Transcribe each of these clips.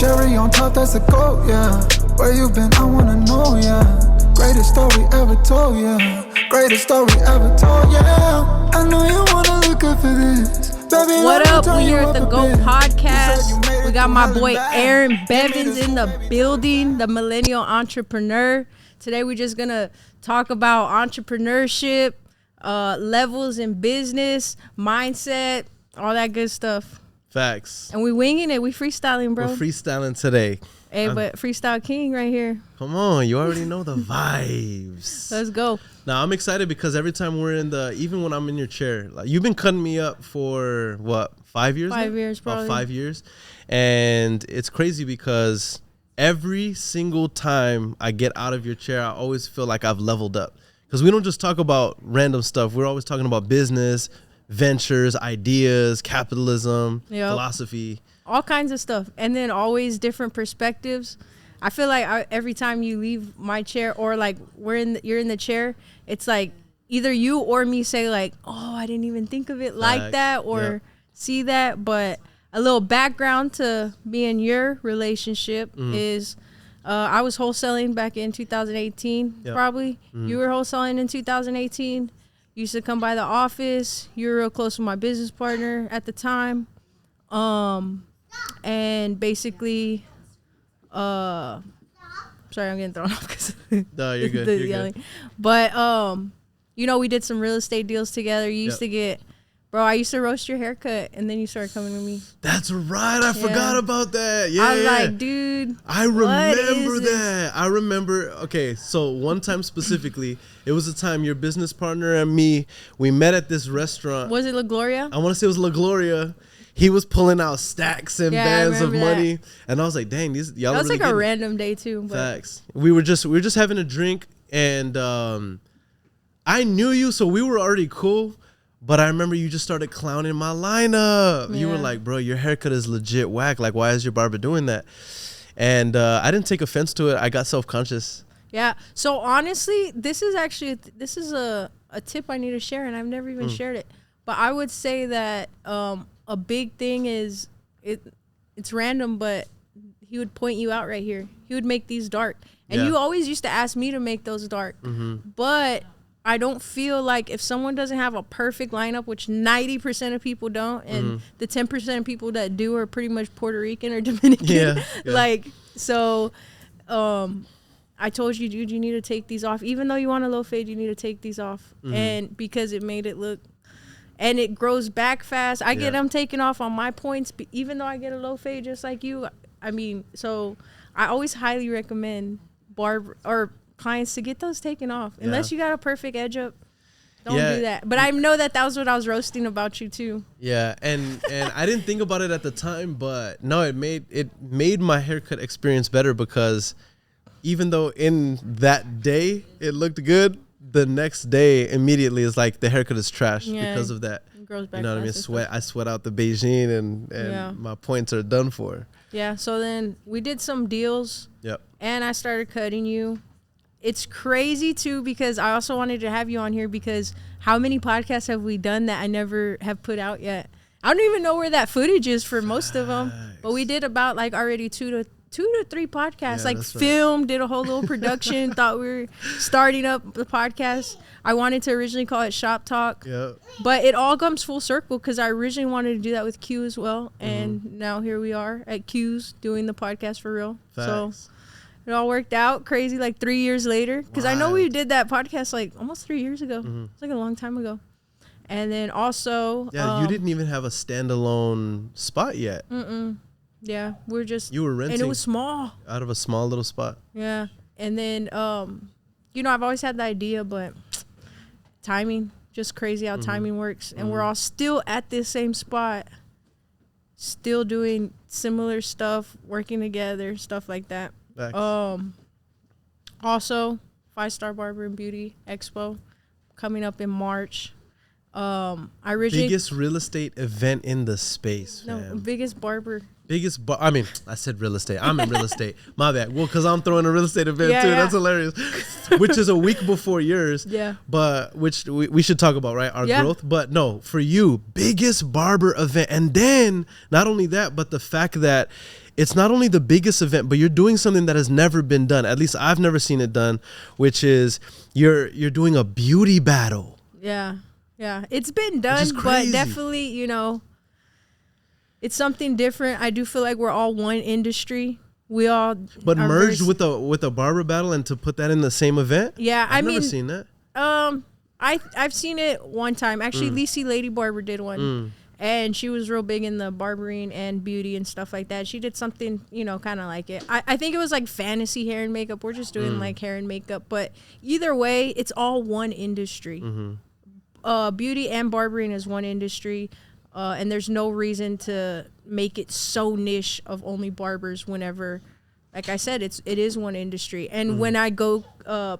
Cherry on top, that's a goat, yeah. Where you been, I wanna know, yeah. Greatest story ever told, yeah. Greatest story ever told, yeah. I know you wanna look up for this. Baby, what up? We here at the GOAT Podcast. We got my boy Aaron Bevins in the building, the millennial entrepreneur. Today we're just gonna talk about entrepreneurship, levels in business, mindset, all that good stuff. Facts. And we winging it. We freestyling, bro. We're freestyling today. Hey, but Freestyle King right here. Come on, you already know the vibes. Let's go. Now I'm excited because every time we're even when I'm in your chair, like you've been cutting me up for what, 5 years? 5 years, probably. About 5 years. And it's crazy because every single time I get out of your chair, I always feel like I've leveled up. Because we don't just talk about random stuff. We're always talking about business, ventures, ideas, capitalism, philosophy. All kinds of stuff. And then always different perspectives. I feel like every time you leave my chair or like you're in the chair, it's like either you or me say like, oh, I didn't even think of it like that or see that. But a little background to me and your relationship is I was wholesaling back in 2018, probably. You were wholesaling in 2018. You used to come by the office. You were real close with my business partner at the time. And basically, sorry, I'm getting thrown off because no, you're good. You're yelling. Good. But we did some real estate deals together. You used to get, bro, I used to roast your haircut, and then you started coming to me. That's right. I forgot about that. Yeah, I was like, dude, I remember that. I remember. Okay, so one time specifically, it was the time your business partner and me, we met at this restaurant. Was it La Gloria? I want to say it was La Gloria. He was pulling out stacks and bands of money, and I was like, "Dang, these y'all." That was really like a random day too. But. Facts. We were just having a drink, and I knew you, so we were already cool. But I remember you just started clowning my lineup. Yeah. You were like, "Bro, your haircut is legit whack. Like, why is your barber doing that?" And I didn't take offense to it. I got self-conscious. Yeah. So honestly, this is a tip I need to share, and I've never even shared it. But I would say that a big thing is it's random, but he would point you out right here. He would make these dark. And you always used to ask me to make those dark. But I don't feel like if someone doesn't have a perfect lineup, which 90% of people don't, and the 10% of people that do are pretty much Puerto Rican or Dominican. Like, so I told you, dude, you need to take these off. Even though you want a low fade, you need to take these off. And because it made it look... And it grows back fast. I get them taken off on my points, even though I get a low fade just like you. I mean, so I always highly recommend barber or clients to get those taken off. Unless you got a perfect edge up, don't do that. But I know that was what I was roasting about you too. Yeah, and I didn't think about it at the time, but no, it made my haircut experience better because even though in that day it looked good, the next day immediately is like the haircut is trash because of that. It grows back. You know what I mean? I sweat out the Beijing and my points are done for. Yeah. So then we did some deals. Yep. And I started cutting you. It's crazy too because I also wanted to have you on here because how many podcasts have we done that I never have put out yet? I don't even know where that footage is for most of them. But we did about like already two to three podcasts, like filmed, did a whole little production, thought we were starting up the podcast. I wanted to originally call it Shop Talk, but it all comes full circle because I originally wanted to do that with Q as well. And now here we are at Q's doing the podcast for real. Facts. So it all worked out crazy like 3 years later because I know we did that podcast like almost 3 years ago. It's like a long time ago. And then also... you didn't even have a standalone spot yet. Yeah, you were renting, and it was small, out of a small little spot. Yeah, and then I've always had the idea, but timing, just crazy how timing works, and we're all still at this same spot, still doing similar stuff, working together, stuff like that. Also, 5-Star Barber and Beauty Expo coming up in March. Biggest real estate event in the space. No, biggest barber. I mean, I said real estate. I'm in real estate. My bad. Well, because I'm throwing a real estate event too. Yeah. That's hilarious. Which is a week before yours. Yeah. But which we should talk about, right? Our growth. But no, for you, biggest barber event. And then not only that, but the fact that it's not only the biggest event, but you're doing something that has never been done. At least I've never seen it done, which is you're doing a beauty battle. Yeah. It's been done, but definitely, you know, it's something different. I do feel like we're all one industry. We all merged with a barber battle, and to put that in the same event. Yeah, I've never seen that. I've seen it one time. Actually, Lisi Lady Barber did one, and she was real big in the barbering and beauty and stuff like that. She did something, you know, kind of like it. I think it was like fantasy hair and makeup. We're just doing like hair and makeup, but either way, it's all one industry. Beauty and barbering is one industry. And there's no reason to make it so niche of only barbers whenever, like I said, it is one industry. And when I go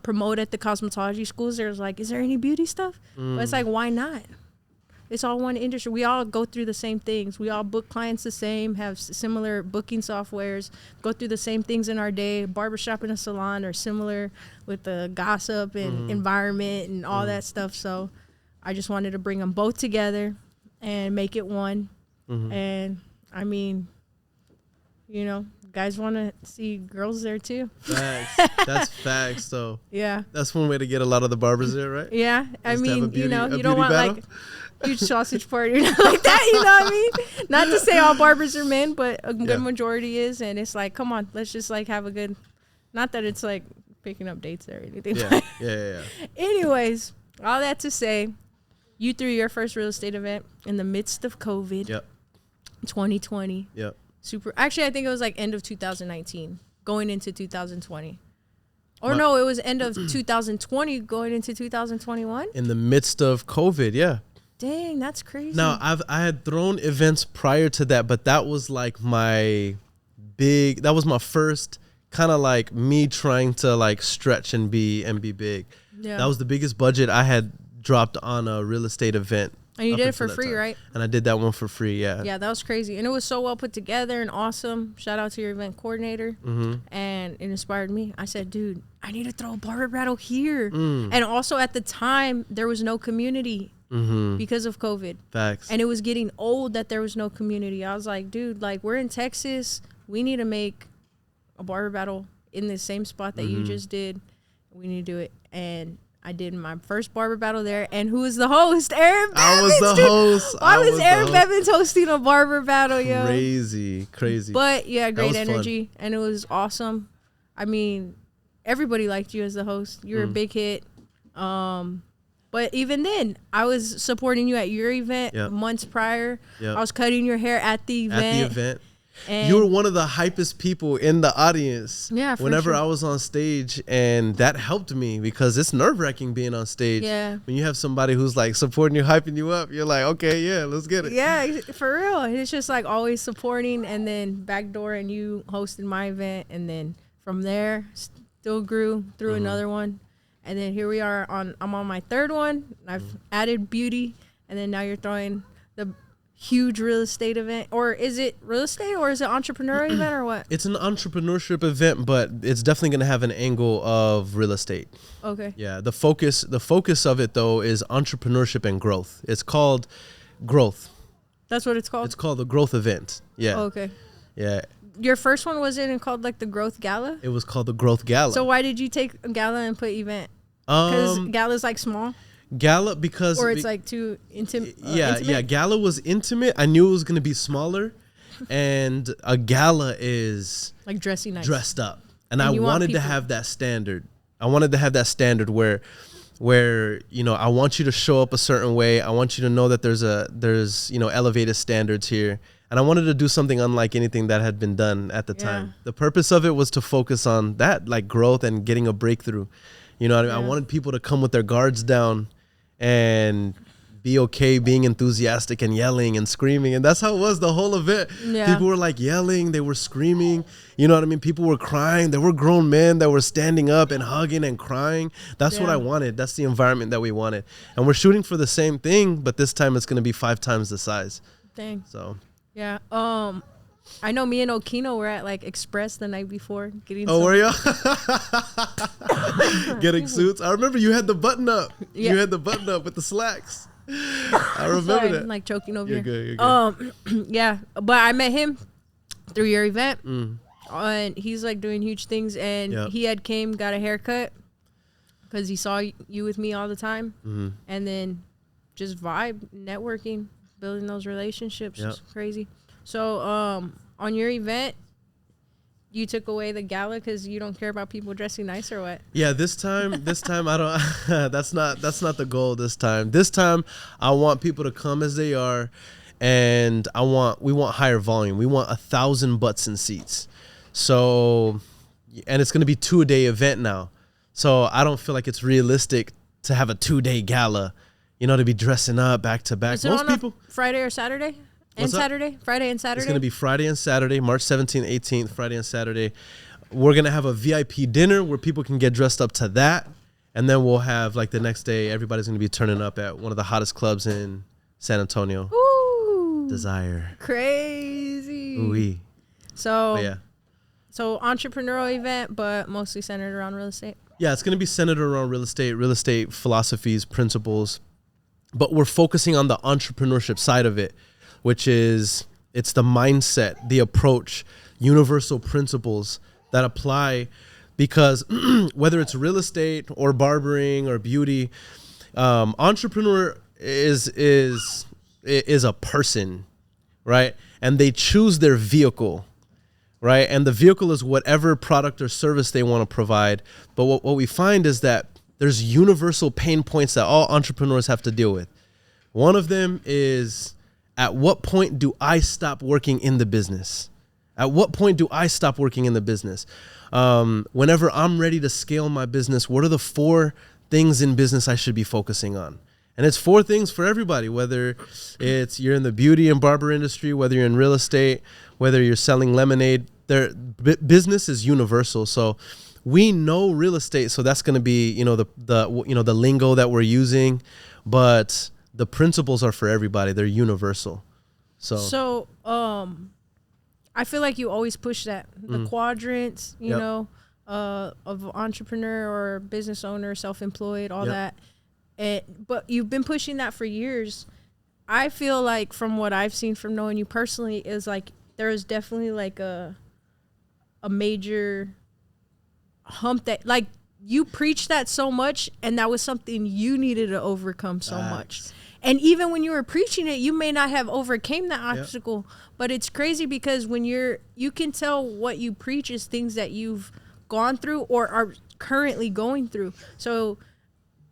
promote at the cosmetology schools, there's like, is there any beauty stuff? But it's like, why not? It's all one industry. We all go through the same things. We all book clients the same, have similar booking softwares, go through the same things in our day. Barbershop and a salon are similar with the gossip and environment and all that stuff. So I just wanted to bring them both together and make it one. And I mean, you know, guys want to see girls there too. Facts. That's facts, though. Yeah. That's one way to get a lot of the barbers there, right? Yeah. I mean, you know, you don't want battle? like huge sausage party like that, you know what I mean? Not to say all barbers are men, but a good majority is. And it's like, come on, let's just like have a good, not that it's like picking up dates or anything. Yeah. Anyways, all that to say, you threw your first real estate event in the midst of COVID. 2020. Super. Actually, I think it was like end of 2019, going into 2020. Or no, it was end of 2020, going into 2021. In the midst of COVID, yeah. Dang, that's crazy. Now, I had thrown events prior to that, but that was like that was my first kind of like me trying to like stretch and be big. Yeah. That was the biggest budget I had dropped on a real estate event. And you did it for free, right? And I did that one for free, yeah. Yeah, that was crazy. And it was so well put together and awesome. Shout out to your event coordinator. And it inspired me. I said, dude, I need to throw a barber battle here. And also at the time, there was no community because of COVID. Facts. And it was getting old that there was no community. I was like, dude, like we're in Texas. We need to make a barber battle in the same spot that you just did. We need to do it. And I did my first barber battle there, and who was the host? Aaron Bevins. I was the host. Why was Aaron Bevins hosting a barber battle, yo? Crazy. But yeah, great energy, and it was awesome. I mean, everybody liked you as the host. You were a big hit. But even then, I was supporting you at your event months prior. I was cutting your hair at the event. And you were one of the hypest people in the audience. Yeah, whenever I was on stage, and that helped me because it's nerve-wracking being on stage. Yeah. When you have somebody who's like supporting you, hyping you up, you're like, okay, yeah, let's get it. Yeah, for real. It's just like always supporting, and then backdoor and you hosted my event, and then from there still grew through another one, and then here we are I'm on my third one. I've added beauty, and then now you're throwing the huge real estate event. Or is it real estate or is it entrepreneurial event or what? It's an entrepreneurship event, but it's definitely going to have an angle of real estate. Okay. Yeah, the focus of it though is entrepreneurship and growth. It's called Growth. That's what it's called? It's called the Growth event. Yeah. Okay. Yeah. Your first one was called like the Growth Gala? It was called the Growth Gala. So why did you take a gala and put event? Because gala's like small? Gala because or it's like too intimate. Yeah. Gala was intimate. I knew it was going to be smaller, and a gala is like dressing nice, dressed up, and I wanted to have that standard. I wanted to have that standard where you know I want you to show up a certain way. I want you to know that there's you know elevated standards here, and I wanted to do something unlike anything that had been done at the time. The purpose of it was to focus on that, like growth and getting a breakthrough. You know what I mean? I wanted people to come with their guards down and be okay being enthusiastic and yelling and screaming. And that's how it was the whole event. Yeah. People were like yelling, they were screaming. You know what I mean? People were crying. There were grown men that were standing up and hugging and crying. That's what I wanted. That's the environment that we wanted. And we're shooting for the same thing, but this time it's going to be 5 times the size. Dang. So. Yeah. I know me and Okino were at like Express the night before getting. Oh, were you? Getting suits. I remember you had the button up. Yeah. You had the button up with the slacks. I remember that. I'm like choking over here. You're good. Yeah, but I met him through your event. And he's like doing huge things. And he had got a haircut because he saw you with me all the time. And then just vibe, networking, building those relationships. It's crazy. So on your event, you took away the gala because you don't care about people dressing nice or what? Yeah, this time I don't. That's not the goal. This time I want people to come as they are, and we want higher volume. We want 1,000 butts and seats. So, and it's gonna be 2-day event now. So I don't feel like it's realistic to have a 2-day gala. You know, to be dressing up back to back. Is it on a Friday or Saturday? And Saturday? Friday and Saturday? It's going to be Friday and Saturday, March 17th, 18th, Friday and Saturday. We're going to have a VIP dinner where people can get dressed up to that. And then we'll have, like, the next day, everybody's going to be turning up at one of the hottest clubs in San Antonio. Desire. Crazy. Ooh-wee. So entrepreneurial event, but mostly centered around real estate. Yeah, it's going to be centered around real estate philosophies, principles. But we're focusing on the entrepreneurship side of it, which is it's the mindset, the approach, universal principles that apply, because whether it's real estate or barbering or beauty, entrepreneur is a person, right? And they choose their vehicle, right? And the vehicle is whatever product or service they want to provide. But what we find is that there's universal pain points that all entrepreneurs have to deal with. One of them is, at what point do I stop working in the business? At what point do I stop working in the business? Whenever I'm ready to scale my business, what are the 4 things in business I should be focusing on? And it's 4 things for everybody, whether it's you're in the beauty and barber industry, whether you're in real estate, whether you're selling lemonade. Business is universal. So we know real estate, so that's going to be the lingo that we're using, but the principles are for everybody. They're universal. So I feel like you always push that. The quadrants, you know, of entrepreneur or business owner, self-employed, all that. But you've been pushing that for years. I feel like from what I've seen from knowing you personally is like there is definitely like a major hump that like you preached that so much, and that was something you needed to overcome so much. And even when you were preaching it, you may not have overcame that obstacle, but it's crazy because when you can tell what you preach is things that you've gone through or are currently going through. So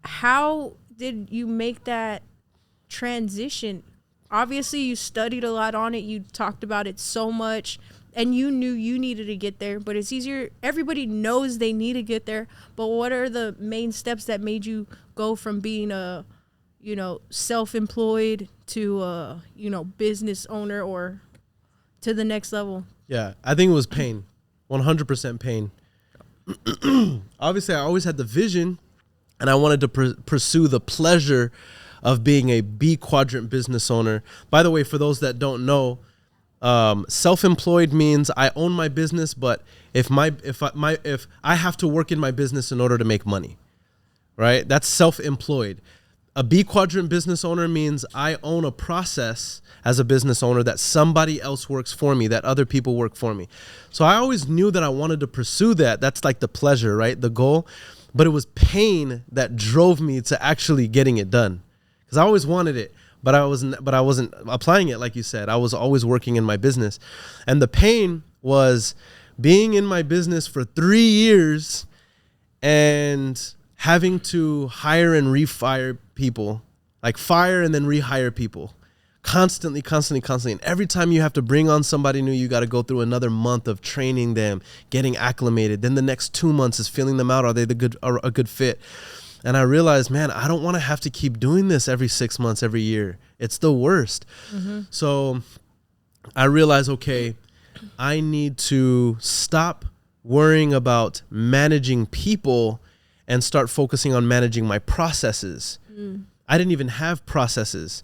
how did you make that transition? Obviously you studied a lot on it. You talked about it so much and you knew you needed to get there, but it's easier. Everybody knows they need to get there, but what are the main steps that made you go from being a self-employed to business owner or to the next level? Yeah, I think it was pain, 100% pain. Obviously, I always had the vision, and I wanted to pursue the pleasure of being a B quadrant business owner. By the way, for those that don't know, self-employed means I own my business, but if I have to work in my business in order to make money, right? That's self-employed. A B quadrant business owner means I own a process as a business owner that somebody else works for me, that other people work for me. So I always knew that I wanted to pursue that. That's like the pleasure, right? The goal. But it was pain that drove me to actually getting it done. Because I always wanted it, but I wasn't applying it like you said. I was always working in my business. And the pain was being in my business for 3 years and having to hire and refire people, like fire and then rehire people constantly. And every time you have to bring on somebody new, you got to go through another month of training them, getting acclimated. Then the next 2 months is feeling them out. Are they a good fit? And I realized, man, I don't want to have to keep doing this every 6 months, every year. It's the worst. Mm-hmm. So I realized, okay, I need to stop worrying about managing people and start focusing on managing my processes. I didn't even have processes.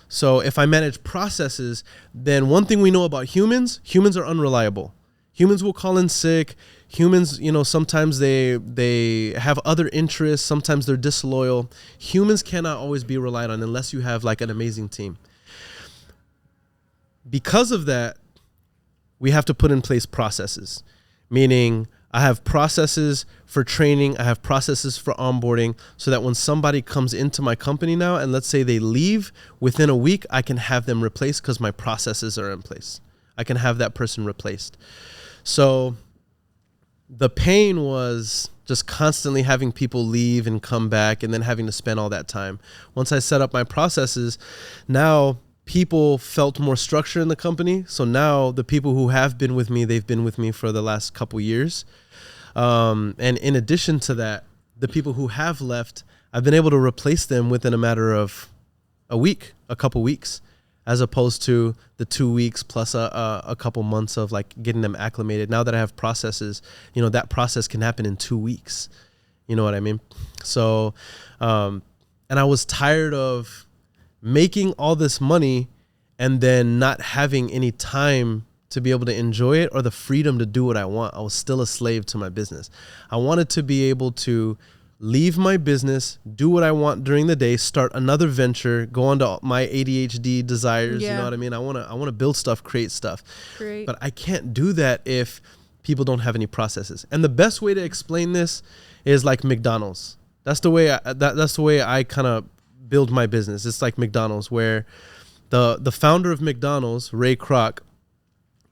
So if I manage processes, then one thing we know about humans are unreliable. Humans will call in sick. Humans, sometimes they have other interests. Sometimes they're disloyal. Humans cannot always be relied on unless you have like an amazing team. Because of that, we have to put in place processes, meaning I have processes for training. I have processes for onboarding so that when somebody comes into my company now and let's say they leave within a week, I can have them replaced because my processes are in place. I can have that person replaced. So the pain was just constantly having people leave and come back and then having to spend all that time. Once I set up my processes, now people felt more structure in the company. So now the people who have been with me, they've been with me for the last couple years. And in addition to that, the people who have left, I've been able to replace them within a matter of a couple weeks, as opposed to the 2 weeks plus a couple months of like getting them acclimated. Now that I have processes, that process can happen in 2 weeks. You know what I mean? So, and I was tired of making all this money and then not having any time to be able to enjoy it or the freedom to do what I want. I was still a slave to my business. I wanted to be able to leave my business, do what I want during the day, start another venture, go on to my ADHD desires. Yeah. You know what I mean? I want to build stuff, create stuff. Great. But I can't do that if people don't have any processes. And the best way to explain this is like McDonald's. That's the way I kind of build my business. It's like McDonald's, where the founder of McDonald's, Ray Kroc,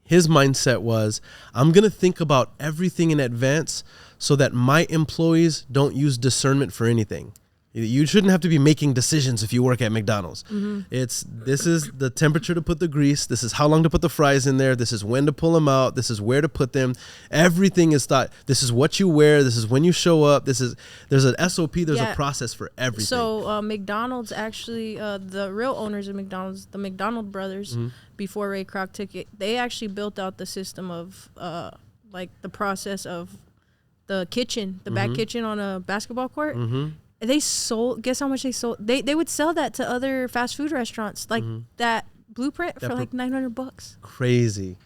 his mindset was, I'm going to think about everything in advance so that my employees don't use discernment for anything. You shouldn't have to be making decisions if you work at McDonald's. Mm-hmm. This is the temperature to put the grease. This is how long to put the fries in there. This is when to pull them out. This is where to put them. Everything is thought. This is what you wear. This is when you show up. There's an SOP. There's a process for everything. So McDonald's actually, the real owners of McDonald's, the McDonald's Brothers, before Ray Kroc took it, they actually built out the system of like the process of the kitchen, the back kitchen on a basketball court. Mm-hmm. They sold, guess how much they sold? They would sell that to other fast food restaurants, like that blueprint for like $900. Crazy.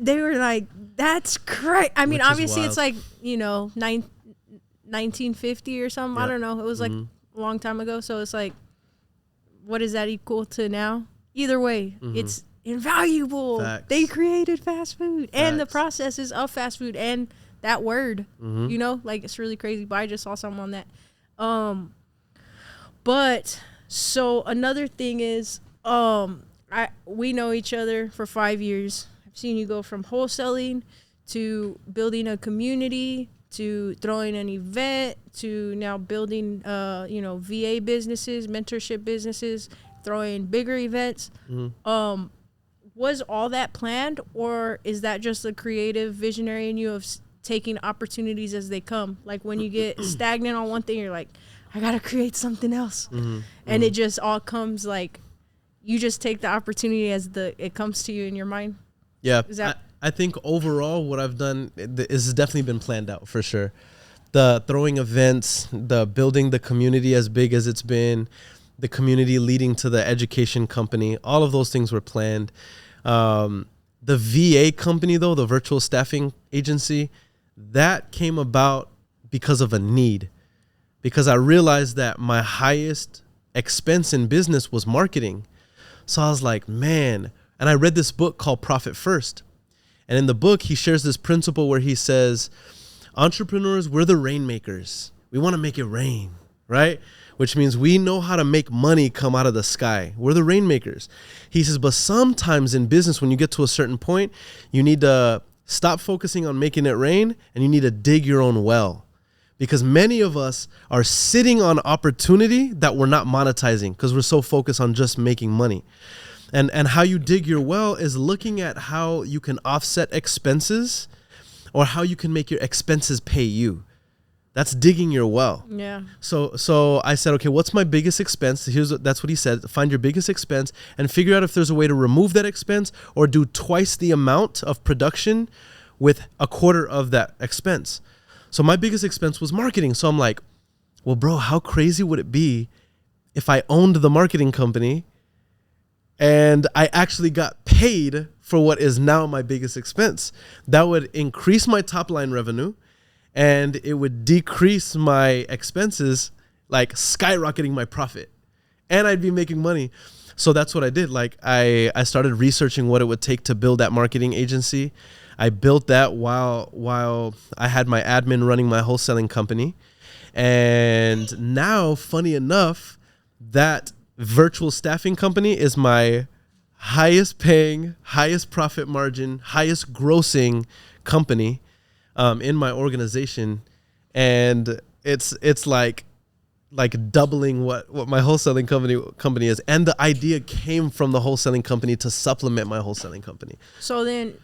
They were like, that's crazy. I mean, obviously it's like, 1950 or something. I don't know. It was like a long time ago. So it's like, what is that equal to now? Either way, it's invaluable. Facts. They created fast food and the Facts. processes of fast food and that word, like it's really crazy. But I just saw something on that. But so another thing is, we know each other for 5 years. I've seen you go from wholesaling to building a community to throwing an event to now building, VA businesses, mentorship businesses, throwing bigger events. Was all that planned, or is that just a creative visionary in you of taking opportunities as they come? Like when you get stagnant on one thing, you're like, I gotta create something else. And it just all comes, like you just take the opportunity as it comes to you in your mind. Yeah. I think overall what I've done is definitely been planned out for sure. The throwing events, the building the community as big as it's been, the community leading to the education company, all of those things were planned. The VA company though, the virtual staffing agency, that came about because of a need, because I realized that my highest expense in business was marketing. So I was like, man, and I read this book called Profit First. And in the book, he shares this principle where he says, entrepreneurs, we're the rainmakers. We want to make it rain, right? Which means we know how to make money come out of the sky. We're the rainmakers. He says, but sometimes in business, when you get to a certain point, you need to stop focusing on making it rain and you need to dig your own well. Because many of us are sitting on opportunity that we're not monetizing because we're so focused on just making money. And how you dig your well is looking at how you can offset expenses or how you can make your expenses pay you. That's digging your well. Yeah. So I said, okay, what's my biggest expense? That's what he said. Find your biggest expense and figure out if there's a way to remove that expense or do twice the amount of production with a quarter of that expense. So my biggest expense was marketing. So I'm like, well, bro, how crazy would it be if I owned the marketing company and I actually got paid for what is now my biggest expense? That would increase my top line revenue and it would decrease my expenses, like skyrocketing my profit. And I'd be making money. So that's what I did. Like I started researching what it would take to build that marketing agency. I built that while I had my admin running my wholesaling company. And now, funny enough, that virtual staffing company is my highest paying, highest profit margin, highest grossing company in my organization. And it's like doubling what my wholesaling company is. And the idea came from the wholesaling company to supplement my wholesaling company. So then,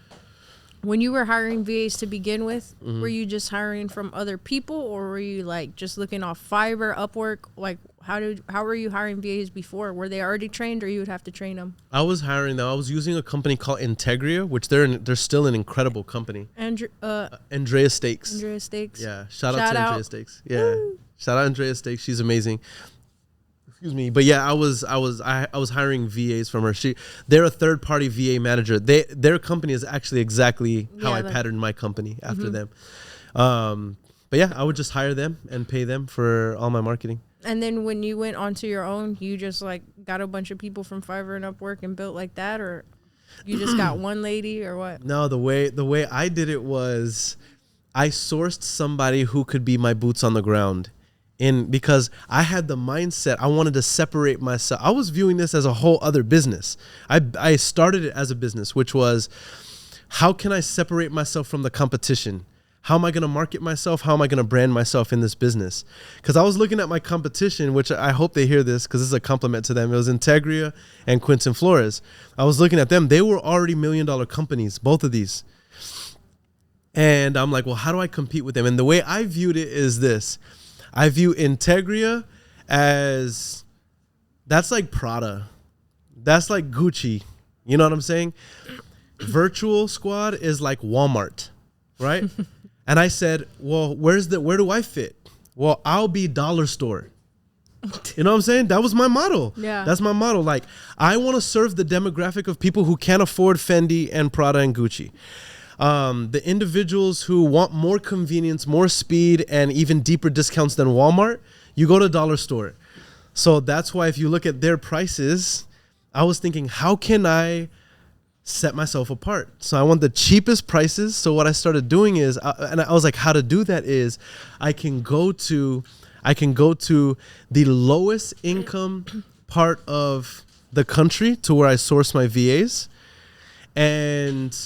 when you were hiring VAs to begin with, were you just hiring from other people, or were you like just looking off Fiverr, Upwork? Like how were you hiring VAs before? Were they already trained, or you would have to train them? I was hiring them. I was using a company called Integria, which they're still an incredible company. Andrea Stakes. Andrea Stakes. Yeah, shout out to Andrea Stakes. Yeah, Woo. shout out Andrea Stakes. She's amazing. Excuse me, but yeah, I was hiring VAs from her. They're a third party VA manager. Their company is actually exactly how I patterned my company after them. But yeah, I would just hire them and pay them for all my marketing. And then when you went onto your own, you just like got a bunch of people from Fiverr and Upwork and built like that, or you just got one lady, or what? No, the way I did it was I sourced somebody who could be my boots on the ground. Because I had the mindset, I wanted to separate myself. I was viewing this as a whole other business. I started it as a business, which was, how can I separate myself from the competition? How am I going to market myself? How am I going to brand myself in this business? Because I was looking at my competition, which I hope they hear this because this is a compliment to them. It was Integria and Quinton Flores. I was looking at them. They were already $1 million companies, both of these. And I'm like, well, how do I compete with them? And the way I viewed it is this. I view Integria as, that's like Prada. That's like Gucci. You know what I'm saying? Virtual Squad is like Walmart, right? And I said, well, where do I fit? Well, I'll be dollar store. You know what I'm saying? That was my model. Yeah. That's my model. Like, I want to serve the demographic of people who can't afford Fendi and Prada and Gucci. The individuals who want more convenience, more speed, and even deeper discounts than Walmart, you go to dollar store. So that's why if you look at their prices, I was thinking, how can I set myself apart? So I want the cheapest prices. So what I started doing is, and I was like, how to do that is I can go to the lowest income part of the country to where I source my VAs, and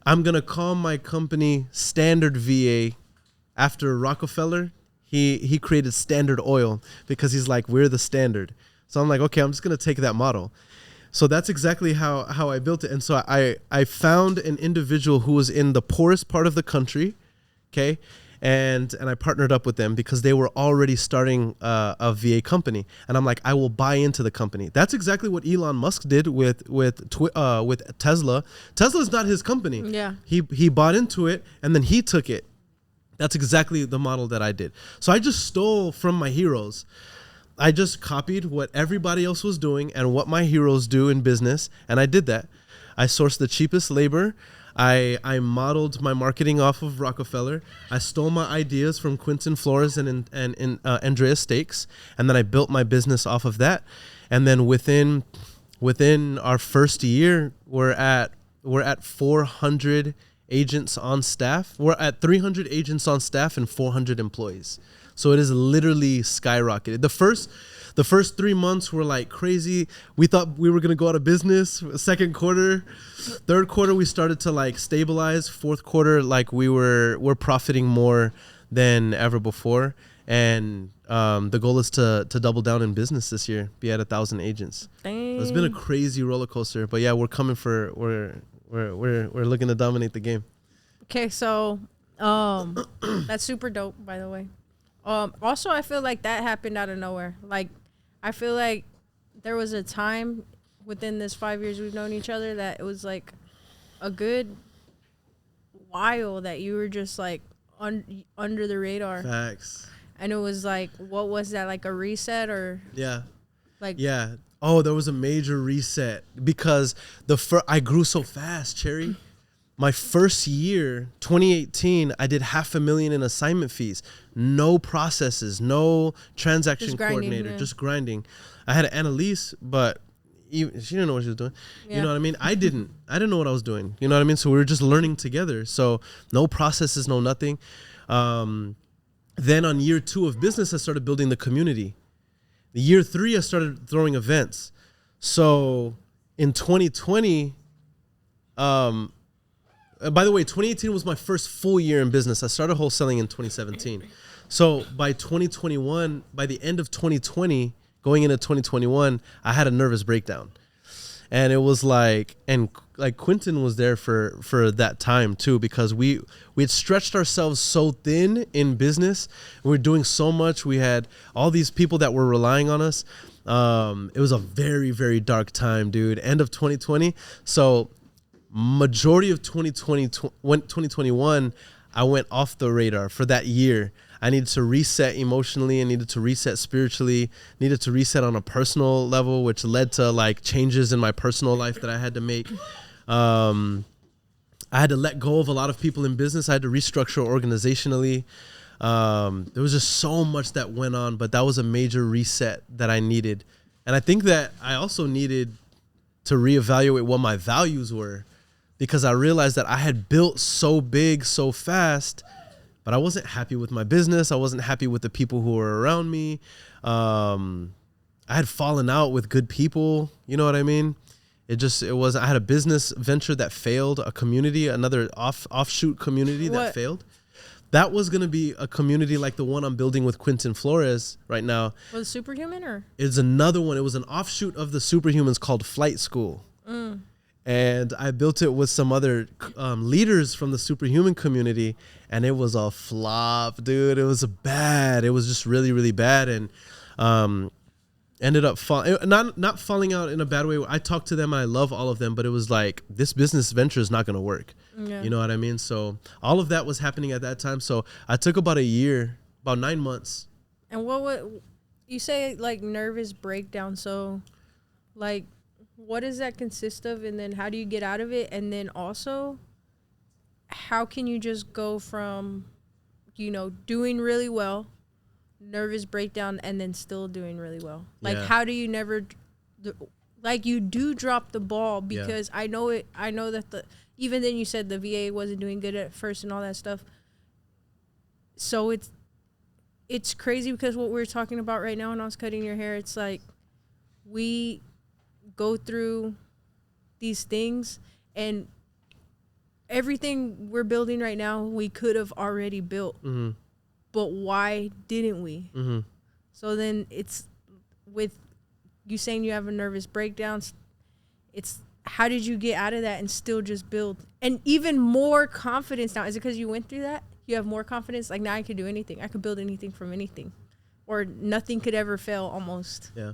I'm going to call my company Standard VA after Rockefeller. He created Standard Oil because he's like, we're the standard. So I'm like, okay, I'm just going to take that model. So that's exactly how I built it. And so I found an individual who was in the poorest part of the country, okay? And I partnered up with them because they were already starting a VA company. And I'm like, I will buy into the company. That's exactly what Elon Musk did with Tesla. Tesla's not his company. Yeah. He bought into it and then he took it. That's exactly the model that I did. So I just stole from my heroes. I just copied what everybody else was doing and what my heroes do in business. And I did that. I sourced the cheapest labor. I modeled my marketing off of Rockefeller. I stole my ideas from Quinton Flores and Andrea Stakes, and then I built my business off of that. And then within our first year, we're at 400 agents on staff. We're at 300 agents on staff and 400 employees. So it is literally skyrocketed. The first 3 months were like crazy. We thought we were going to go out of business. Second quarter, third quarter, we started to like stabilize. Fourth quarter, like we're profiting more than ever before. And the goal is to double down in business this year, be at 1,000 agents. Dang. It's been a crazy roller coaster, but yeah, we're looking to dominate the game. Okay, so that's super dope, by the way. Also, I feel like that happened out of nowhere. Like, I feel like there was a time within this 5 years we've known each other that it was like a good while that you were just like under the radar. Facts. And it was like, what was that, like a reset or? Yeah. Like, yeah. Oh, there was a major reset because I grew so fast, Cherry. My first year, 2018, I did $500,000 in assignment fees. No processes, no transaction coordinator, just grinding. I had an Annalise, but even she didn't know what she was doing. Yeah. You know what I mean? I didn't know what I was doing. You know what I mean? So we were just learning together. So no processes, no nothing. Then on year 2 of business, I started building the community. The year 3, I started throwing events. So in 2020, by the way, 2018 was my first full year in business. I started wholesaling in 2017. So by 2021, by the end of 2020, going into 2021, I had a nervous breakdown. And it was like Quentin was there for that time too, because we had stretched ourselves so thin in business. We were doing so much. We had all these people that were relying on us. It was a very, very dark time, dude. End of 2020. So majority of 2021, I went off the radar for that year. I needed to reset emotionally. I needed to reset spiritually, needed to reset on a personal level, which led to like changes in my personal life that I had to make. I had to let go of a lot of people in business. I had to restructure organizationally. There was just so much that went on, but that was a major reset that I needed. And I think that I also needed to reevaluate what my values were, because I realized that I had built so big so fast, but I wasn't happy with my business. I wasn't happy with the people who were around me. I had fallen out with good people. You know what I mean? I had a business venture that failed, a community, another offshoot community that failed. That was going to be a community like the one I'm building with Quentin Flores right now. Was Superhuman or? It's another one. It was an offshoot of the Superhumans called Flight School. And I built it with some other leaders from the Superhuman community, and it was a flop, dude. It was bad. It was just really, really bad, and ended up not falling out in a bad way. I talked to them, and I love all of them, but it was like, this business venture is not going to work. Yeah. You know what I mean? So all of that was happening at that time. So I took about a year, about 9 months. And what would you say, like, nervous breakdown? So, like, what does that consist of, and then how do you get out of it? And then also, how can you just go from, doing really well, nervous breakdown, and then still doing really well? Like, how do you never, like, you do drop the ball, because I know that even then you said the VA wasn't doing good at first and all that stuff. So it's crazy, because what we're talking about right now when I was cutting your hair, it's like, we go through these things, and everything we're building right now, we could have already built. Mm-hmm. But why didn't we? Mm-hmm. So then it's, with you saying you have a nervous breakdown, it's how did you get out of that and still just build? And even more confidence now. Is it because you went through that? You have more confidence? Like, now I could do anything. I could build anything from anything. Or nothing could ever fail, almost. Yeah.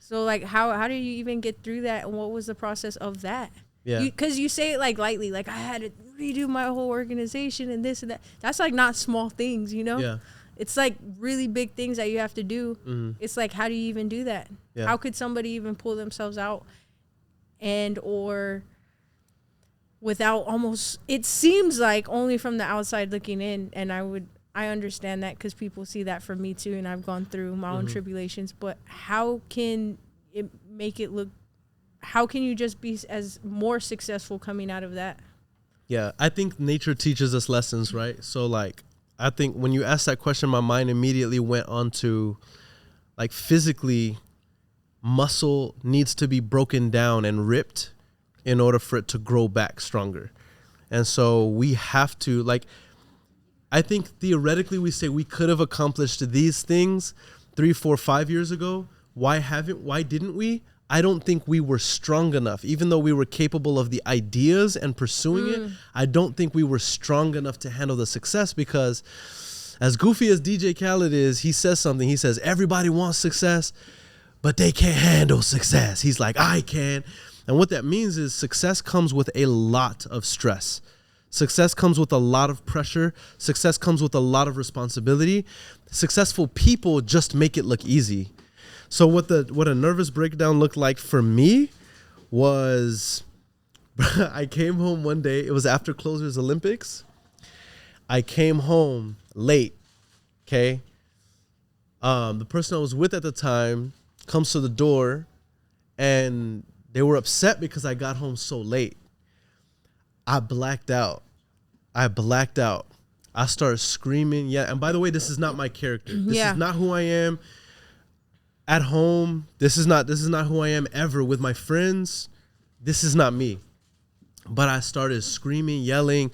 So, like, how do you even get through that? And what was the process of that? Yeah. Because you say it, like, lightly. Like, I had to redo my whole organization and this and that. That's, like, not small things, Yeah. It's, like, really big things that you have to do. Mm-hmm. It's, like, how do you even do that? Yeah. How could somebody even pull themselves out or without almost, it seems like only from the outside looking in, and I understand that, because people see that from me too, and I've gone through my own tribulations, but how can it make it look, how can you just be as more successful coming out of that? Yeah, I think nature teaches us lessons, right? So, like, I think when you asked that question, my mind immediately went on to, like, physically, muscle needs to be broken down and ripped in order for it to grow back stronger. And so we have to, like, I think theoretically we say we could have accomplished these things 3, 4, 5 years ago. Why didn't we? I don't think we were strong enough. Even though we were capable of the ideas and pursuing it, I don't think we were strong enough to handle the success, because as goofy as DJ Khaled is, he says something. He says, everybody wants success, but they can't handle success. He's like, I can. And what that means is success comes with a lot of stress. Success comes with a lot of pressure. Success comes with a lot of responsibility. Successful people just make it look easy. So what a nervous breakdown looked like for me was, I came home one day. It was after Closers Olympics. I came home late. Okay. The person I was with at the time comes to the door, and they were upset because I got home so late. I blacked out. I started screaming. Yeah. And by the way, this is not my character. This is not who I am at home. This is not who I am ever with my friends. This is not me. But I started screaming, yelling,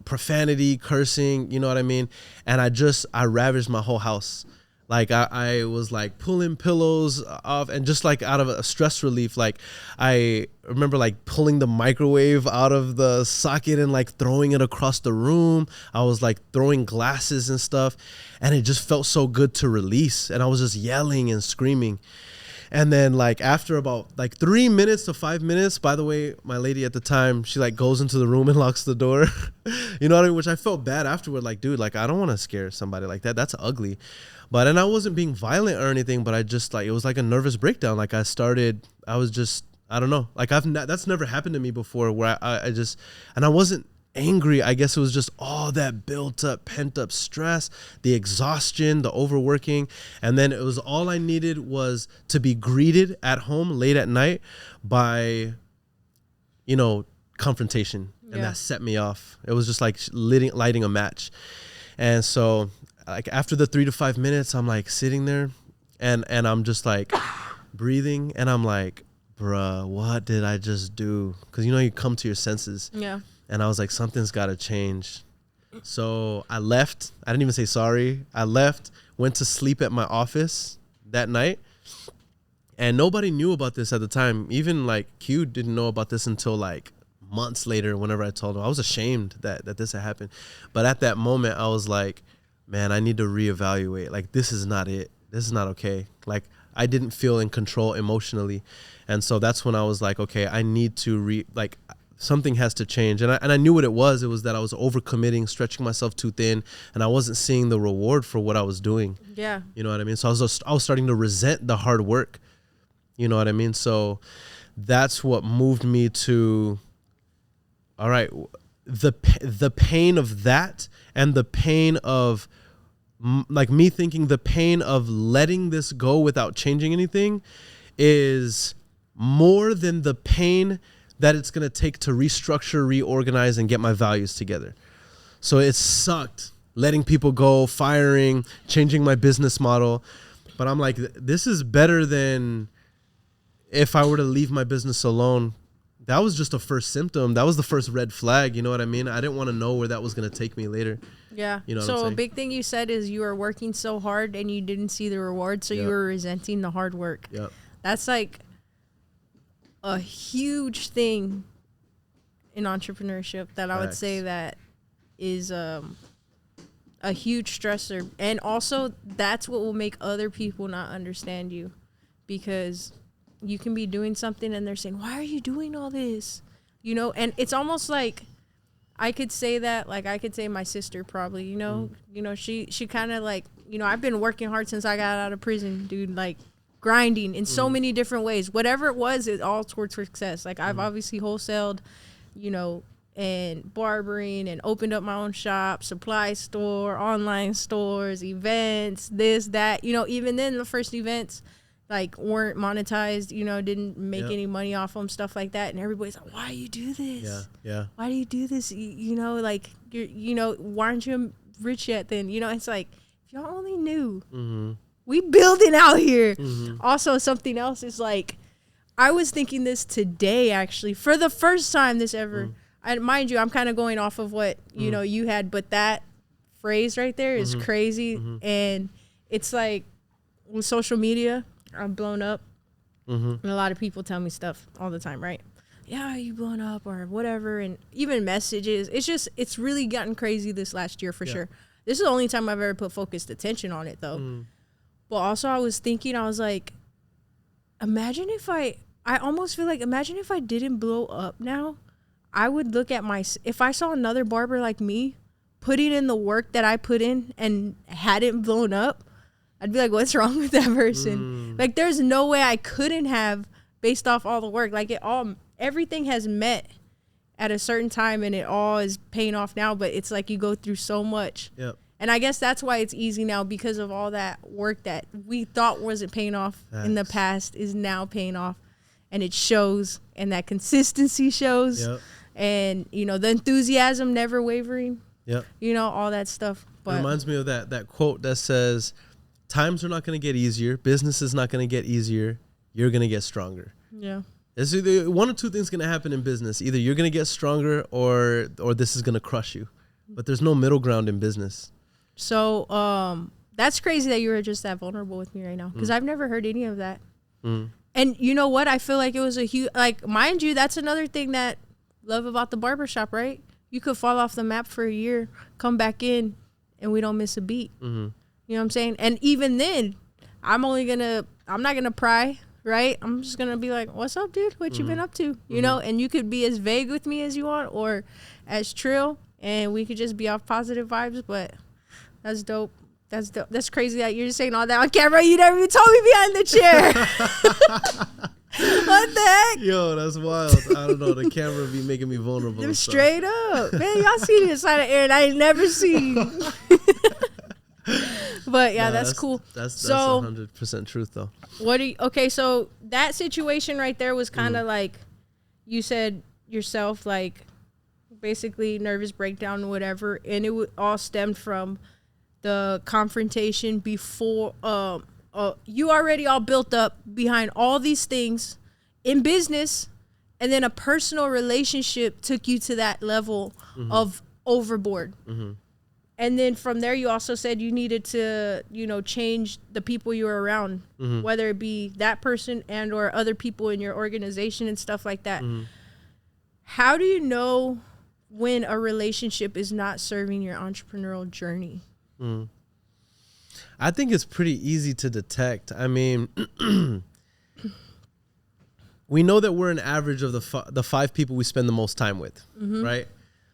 profanity, cursing, you know what I mean? And I ravaged my whole house. Like I was like pulling pillows off, and just like out of a stress relief, like I remember like pulling the microwave out of the socket and like throwing it across the room. I was like throwing glasses and stuff, and it just felt so good to release. And I was just yelling and screaming. And then like after about like 3 minutes to 5 minutes, by the way, my lady at the time, she like goes into the room and locks the door. You know what I mean? Which I felt bad afterward. Like, dude, like I don't want to scare somebody like that. That's ugly. And I wasn't being violent or anything, but I just like, it was like a nervous breakdown. Like I was just, I don't know. Like that's never happened to me before, where I just, and I wasn't angry. I guess it was just all that built up, pent up stress, the exhaustion, the overworking. And then it was all I needed was to be greeted at home late at night by, confrontation. And that set me off. It was just like lighting a match. And so like after the 3 to 5 minutes, I'm like sitting there and I'm just like breathing, and I'm like, bruh, what did I just do? Because you come to your senses. Yeah. And I was like, something's got to change. So I left. I didn't even say sorry. I left, went to sleep at my office that night. And nobody knew about this at the time. Even like Q didn't know about this until like months later, whenever I told him. I was ashamed that this had happened. But at that moment, I was like, man, I need to reevaluate. Like, this is not it. This is not okay. Like, I didn't feel in control emotionally. And so that's when I was like, okay, I need to something has to change. And I knew what it was. It was that I was overcommitting, stretching myself too thin, and I wasn't seeing the reward for what I was doing. Yeah. You know what I mean? So I was starting to resent the hard work. You know what I mean? So that's what moved me to, all right, the pain of that, and the pain of like me thinking the pain of letting this go without changing anything is more than the pain that it's going to take to restructure, reorganize, and get my values together. So it sucked letting people go, firing, changing my business model. But I'm like, this is better than if I were to leave my business alone. That was just a first symptom. That was the first red flag. You know what I mean? I didn't want to know where that was going to take me later. Yeah. You know what I'm saying? A big thing you said is you were working so hard and you didn't see the reward. So you were resenting the hard work. Yep. That's like a huge thing in entrepreneurship that I would say that is a huge stressor. And also that's what will make other people not understand you, because you can be doing something and they're saying, why are you doing all this? And it's almost like I could say that, like I could say my sister probably, she kind of like, I've been working hard since I got out of prison, dude, like grinding in so many different ways. Whatever it was, it all towards success. Like I've obviously wholesaled, and barbering, and opened up my own shop, supply store, online stores, events, this, that, even then the first events like weren't monetized, didn't make any money off them, stuff like that. And everybody's like, why do you do this? Yeah. Why do you do this? Like why aren't you rich yet then? It's like, if y'all only knew, we building out here. Also, something else is like, I was thinking this today, actually, for the first time this ever, mind you, I'm kind of going off of what, you had, but that phrase right there is crazy. And it's like with social media, I'm blown up. And a lot of people tell me stuff all the time, right? Yeah, you blown up or whatever. And even messages. It's really gotten crazy this last year for sure. This is the only time I've ever put focused attention on it though. But also I was thinking, I was like, imagine if I almost feel like, imagine if I didn't blow up now. I would look at if I saw another barber like me putting in the work that I put in and hadn't blown up, I'd be like, what's wrong with that person? Like, there's no way I couldn't have, based off all the work. Like, everything has met at a certain time, and it all is paying off now. But it's like you go through so much, And I guess that's why it's easy now, because of all that work that we thought wasn't paying off in the past is now paying off. And it shows, and that consistency shows. Yep. And, you know, the enthusiasm never wavering. Yep. You know, all that stuff. But it reminds me of that quote that says, times are not going to get easier. Business is not going to get easier. You're going to get stronger. Yeah. It's either one or two things going to happen in business. Either you're going to get stronger or this is going to crush you. But there's no middle ground in business. So that's crazy that you were just that vulnerable with me right now, because I've never heard any of that. And you know what? I feel like it was a huge, like, mind you, that's another thing that love about the barbershop, right? You could fall off the map for a year, come back in, and we don't miss a beat. You know what I'm saying? And even then, I'm not going to pry, right? I'm just going to be like, what's up, dude? What you been up to? You know, and you could be as vague with me as you want, or as trill, and we could just be off positive vibes, but that's dope. That's dope. That's crazy that you're just saying all that on camera. You never even told me behind the chair. What the heck? Yo, that's wild. I don't know. The camera be making me vulnerable. Them straight up. Man, y'all see the side of Aaron I ain't never seen. But yeah, that's cool. That's so 100% truth though. Okay, so that situation right there was kind of like, you said yourself, like, basically nervous breakdown, whatever, and it all stemmed from the confrontation before. You already all built up behind all these things in business, and then a personal relationship took you to that level of overboard. And then from there, you also said you needed to, you know, change the people you were around, whether it be that person and or other people in your organization and stuff like that. How do you know when a relationship is not serving your entrepreneurial journey? I think it's pretty easy to detect. I mean, we know that we're an average of the 5 people we spend the most time with, right?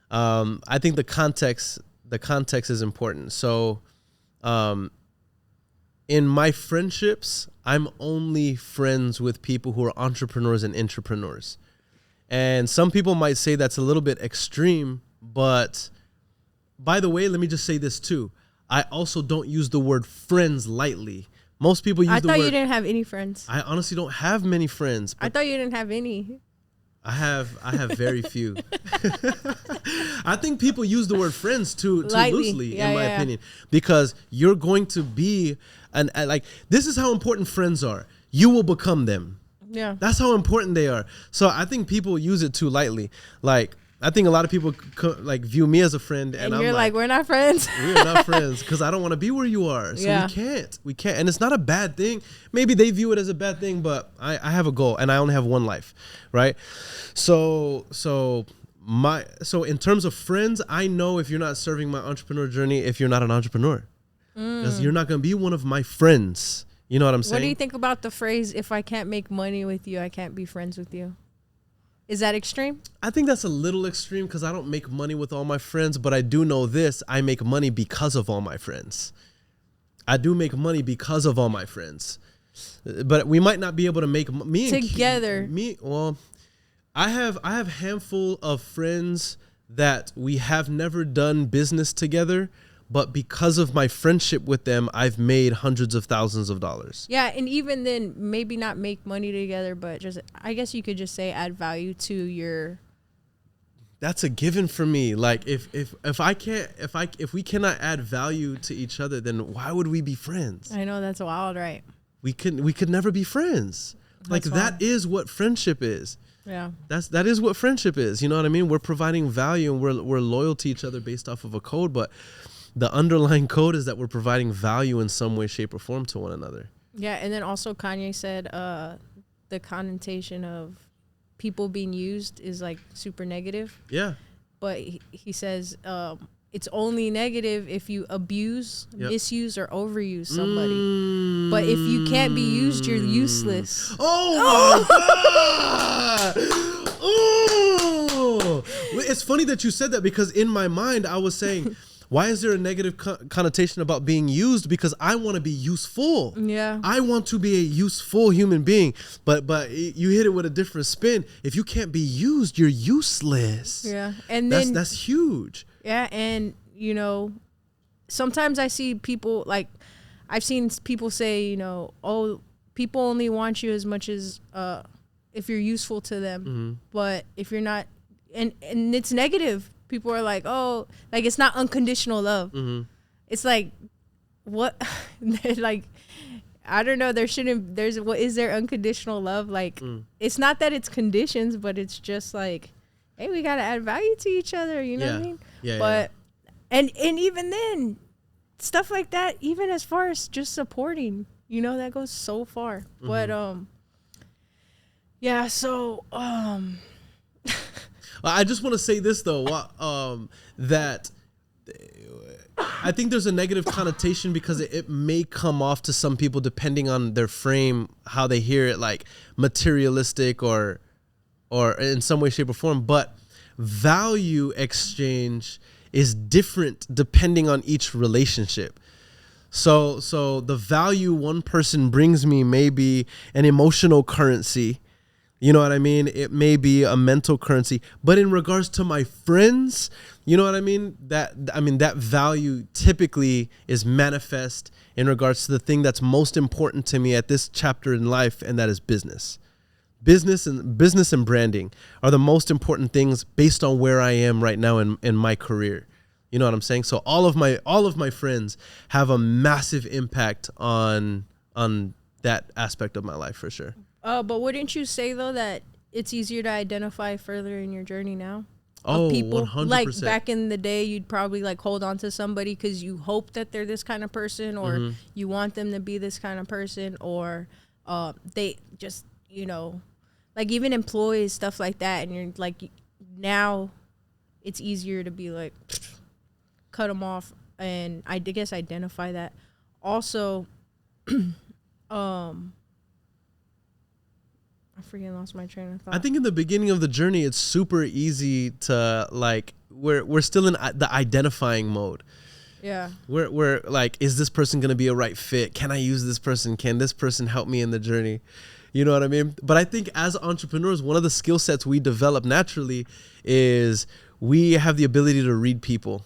I think the context is important. So, in my friendships, I'm only friends with people who are entrepreneurs and intrapreneurs. And some people might say that's a little bit extreme, but by the way, let me just say this too. I also don't use the word friends lightly. Most people use the word. I thought you didn't have any friends. I honestly don't have many friends. I thought you didn't have any. I have very few. I think people use the word friends too loosely, in my opinion, because you're going to be like, this is how important friends are. You will become them. Yeah. That's how important they are. So I think people use it too lightly. Like, I think a lot of people like view me as a friend, and you're I'm like, we're not friends. We're not friends because I don't want to be where you are. So we can't. And it's not a bad thing. Maybe they view it as a bad thing, but I have a goal and I only have one life, right? So in terms of friends, I know if you're not serving my entrepreneur journey, if you're not an entrepreneur, because you're not going to be one of my friends. You know what I'm saying? What do you think about the phrase, if I can't make money with you, I can't be friends with you? Is that extreme? I think that's a little extreme because I don't make money with all my friends, but I do know this. I make money because of all my friends. I do make money because of all my friends. But we might not be able to make me together. I have a handful of friends that we have never done business together, but because of my friendship with them, I've made hundreds of thousands of dollars. Yeah, and even then, maybe not make money together, but just, I guess you could just say add value to your. That's a given for me. Like if we cannot add value to each other, then why would we be friends? I know, that's wild, right? We could never be friends. Like that is what friendship is. Yeah. That is what friendship is. You know what I mean? We're providing value and we're loyal to each other based off of a code, but the underlying code is that we're providing value in some way, shape, or form to one another. Yeah, and then also Kanye said the connotation of people being used is like super negative. Yeah. But he says it's only negative if you abuse, misuse, or overuse somebody. But if you can't be used, you're useless. Oh my God! Oh! It's funny that you said that because in my mind I was saying, why is there a negative connotation about being used? Because I want to be useful. Yeah. I want to be a useful human being. But you hit it with a different spin. If you can't be used, you're useless. Yeah. And then that's huge. Yeah, and sometimes I see people like, I've seen people say, you know, oh, people only want you as much as if you're useful to them. But if you're not, and it's negative. People are like, oh, like it's not unconditional love. It's like, what? Like, I don't know. What is there unconditional love? Like, it's not that it's conditions, but it's just like, hey, we got to add value to each other. You know what I mean? Yeah. But, and even then, stuff like that, even as far as just supporting, you know, that goes so far. But, yeah, so, I just want to say this though, that I think there's a negative connotation because it may come off to some people depending on their frame, how they hear it, like materialistic or in some way, shape, or form. But value exchange is different depending on each relationship. So the value one person brings me may be an emotional currency. You know what I mean? It may be a mental currency, but in regards to my friends, you know what I mean? That value typically is manifest in regards to the thing that's most important to me at this chapter in life, and that is business. Business and branding are the most important things based on where I am right now in my career. You know what I'm saying? So all of my friends have a massive impact on that aspect of my life for sure. But wouldn't you say though that it's easier to identify further in your journey now? Oh, people 100%. like back in the day, you'd probably like hold on to somebody because you hope that they're this kind of person, or you want them to be this kind of person, or they just, you know, like even employees, stuff like that. And you're like, now it's easier to be like, cut them off, and I guess identify that. Also, I freaking lost my train of thought. I think in the beginning of the journey, it's super easy to like, we're still in the identifying mode. Yeah. We're like, is this person going to be a right fit? Can I use this person? Can this person help me in the journey? You know what I mean? But I think as entrepreneurs, one of the skill sets we develop naturally is we have the ability to read people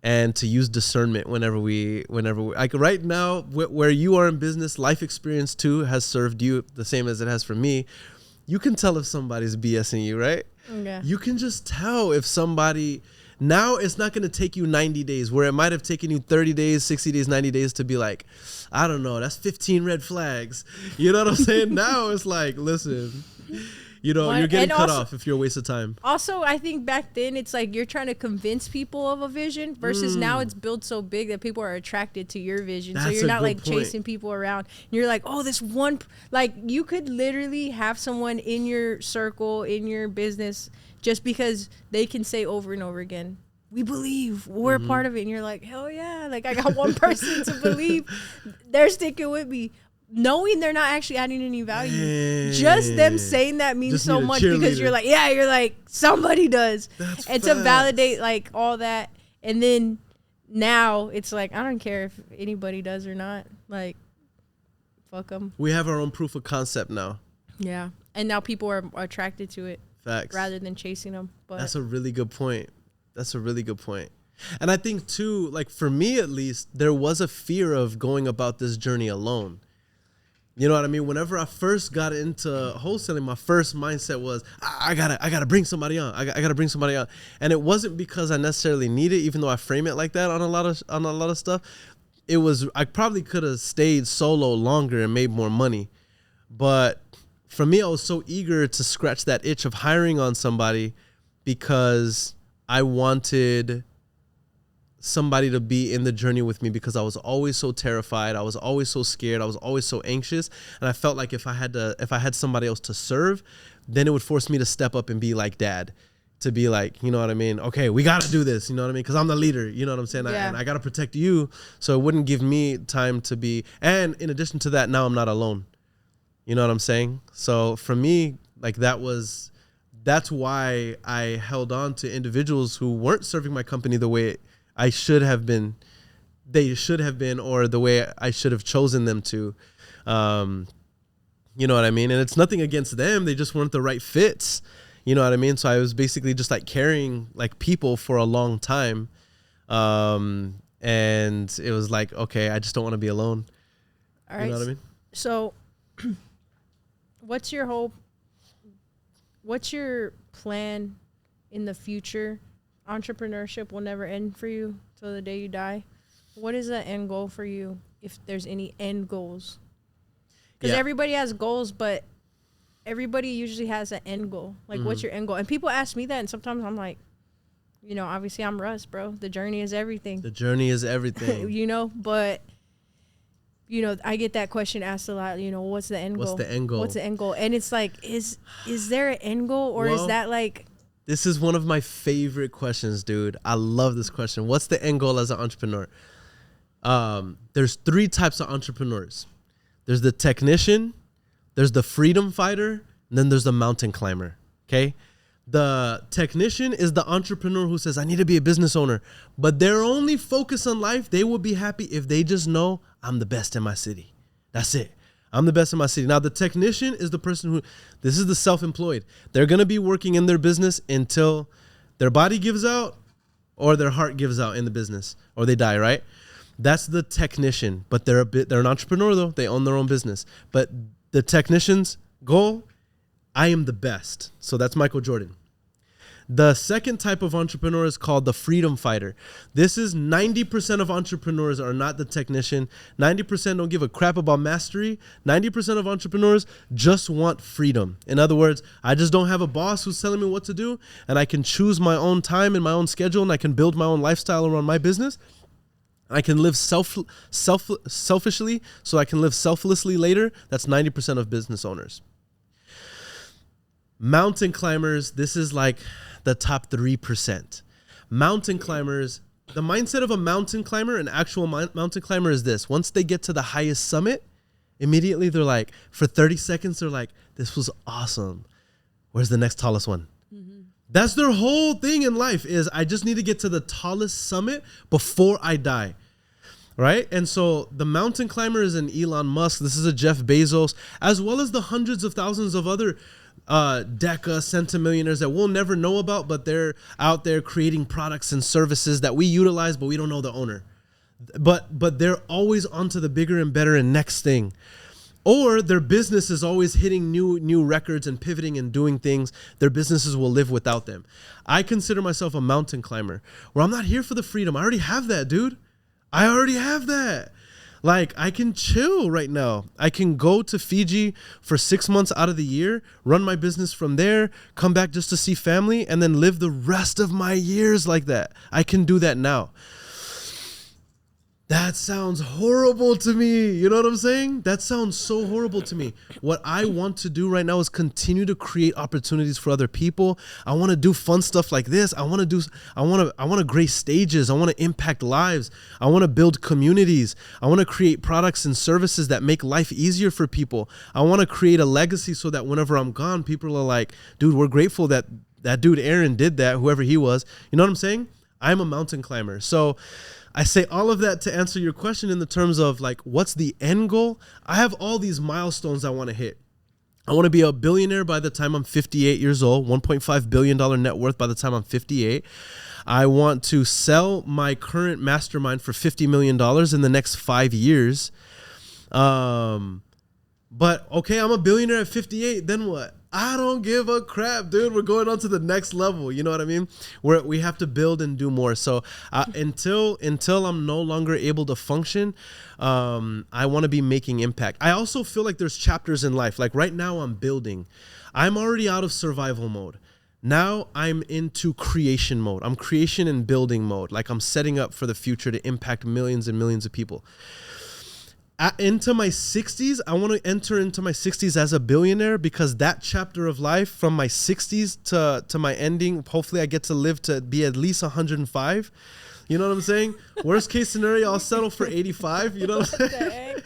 and to use discernment whenever we like right now, where you are in business, life experience too has served you the same as it has for me. You can tell if somebody's BSing you, right? Yeah. You can just tell if somebody, now it's not going to take you 90 days where it might have taken you 30 days, 60 days, 90 days to be like, I don't know, that's 15 red flags. You know what I'm saying? Now it's like, listen, you know, you're getting cut off if you're a waste of time. Also, I think back then it's like you're trying to convince people of a vision versus now it's built so big that people are attracted to your vision. So you're not like chasing people around. And you're like, oh, this one, like you could literally have someone in your circle, in your business, just because they can say over and over again, we believe, we're a part of it. And you're like, hell yeah. Like I got one person to believe, they're sticking with me. Knowing they're not actually adding any value, just them saying that means so much because you're like somebody does. That's and facts. to validate like all that, and then now it's like I don't care if anybody does or not, like fuck them. We have our own proof of concept now. Yeah, and now people are attracted to it. Facts. Rather than chasing them. But that's a really good point. And I think too, like for me at least, there was a fear of going about this journey alone. You know what I mean? Whenever I first got into wholesaling, my first mindset was, I gotta bring somebody on. I gotta bring somebody on. And it wasn't because I necessarily need it, even though I frame it like that on a lot of stuff. It was, I probably could have stayed solo longer and made more money. But for me, I was so eager to scratch that itch of hiring on somebody because I wanted somebody to be in the journey with me, because I was always so terrified. I was always so scared. I was always so anxious. And I felt like if I had somebody else to serve, then it would force me to step up and be like dad, to be like, you know what I mean? Okay, we got to do this. You know what I mean? Because I'm the leader. You know what I'm saying? Yeah. And I got to protect you. So it wouldn't give me time to be. And in addition to that, now I'm not alone. You know what I'm saying? So for me, like that's why I held on to individuals who weren't serving my company the way I should have been, they should have been, or the way I should have chosen them to. You know what I mean? And it's nothing against them. They just weren't the right fits. You know what I mean? So I was basically just like carrying like people for a long time. And and it was like, okay, I just don't want to be alone. All right. You know what I mean? So what's your plan in the future? Entrepreneurship will never end for you till the day you die. What is the end goal for you, if there's any end goals? Because everybody has goals, but everybody usually has an end goal. Like, what's your end goal? And people ask me that, and sometimes I'm like, you know, obviously I'm Russ, bro. The journey is everything. The journey is everything. You know, but, you know, I get that question asked a lot, you know, what's the end goal? What's the end goal? What's the end goal? And it's like, is there an end goal, or is that like... This is one of my favorite questions, dude. I love this question. What's the end goal as an entrepreneur? There's 3 types of entrepreneurs. There's the technician, there's the freedom fighter, and then there's the mountain climber, okay? The technician is the entrepreneur who says, I need to be a business owner, but their only focus on life, they will be happy if they just know I'm the best in my city. That's it. I'm the best in my city. Now, the technician is the person who, this is the self-employed. They're going to be working in their business until their body gives out or their heart gives out in the business, or they die, right? That's the technician, but they're an entrepreneur though. They own their own business. But the technician's goal, I am the best. So that's Michael Jordan. The second type of entrepreneur is called the freedom fighter. This is 90% of entrepreneurs are not the technician. 90% don't give a crap about mastery. 90% of entrepreneurs just want freedom. In other words, I just don't have a boss who's telling me what to do, and I can choose my own time and my own schedule, and I can build my own lifestyle around my business. I can live selfishly, so I can live selflessly later. That's 90% of business owners. Mountain climbers, this is like the top 3%. Mountain climbers, the mindset of a mountain climber, an actual mountain climber, is this. Once they get to the highest summit, immediately they're like, for 30 seconds, they're like, this was awesome. Where's the next tallest one? That's their whole thing in life, is I just need to get to the tallest summit before I die, right? And so the mountain climber is an Elon Musk. This is a Jeff Bezos, as well as the hundreds of thousands of other deca centimillionaires that we'll never know about, but they're out there creating products and services that we utilize, but we don't know the owner. But they're always on to the bigger and better and next thing. Or their business is always hitting new records and pivoting and doing things. Their businesses will live without them. I consider myself a mountain climber, where I'm not here for the freedom. I already have that, dude. I already have that. Like, I can chill right now. I can go to Fiji for 6 months out of the year, run my business from there, come back just to see family, and then live the rest of my years like that. I can do that now. That sounds horrible to me. You know what I'm saying? That sounds so horrible to me. What I want to do right now is continue to create opportunities for other people. I want to do fun stuff like this. I want to grace stages. I want to impact lives. I want to build communities. I want to create products and services that make life easier for people. I want to create a legacy so that whenever I'm gone, people are like, dude, we're grateful that dude Aaron did that, whoever he was. You know what I'm saying? I'm a mountain climber. So I say all of that to answer your question in the terms of, like, what's the end goal? I have all these milestones I want to hit. I want to be a billionaire by the time I'm 58 years old, $1.5 billion net worth by the time I'm 58. I want to sell my current mastermind for $50 million in the next 5 years. But okay, I'm a billionaire at 58, then what? I don't give a crap, dude. We're going on to the next level. You know what I mean? We have to build and do more. So until I'm no longer able to function, I want to be making impact. I also feel like there's chapters in life. Like right now I'm building. I'm already out of survival mode. Now I'm into creation mode. I'm creation and building mode. Like I'm setting up for the future to impact millions and millions of people. Into my 60s, I want to enter into my 60s as a billionaire, because that chapter of life from my 60s to my ending, hopefully I get to live to be at least 105. You know what I'm saying? Worst case scenario, I'll settle for 85. You know what I'm saying?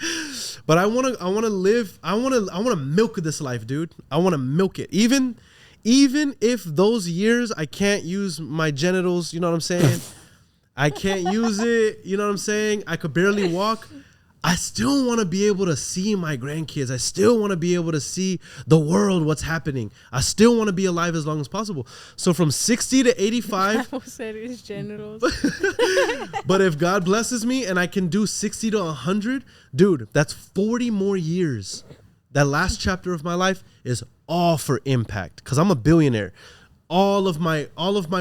But I want to milk this life, dude. I want to milk it. Even if those years I can't use my genitals, you know what I'm saying? I can't use it. You know what I'm saying? I could barely walk. I still want to be able to see my grandkids. I still want to be able to see the world, what's happening. I still want to be alive as long as possible. So from 60 to 85. I said his genitals. But if God blesses me and I can do 60 to 100, dude, that's 40 more years. That last chapter of my life is all for impact because I'm a billionaire. All of my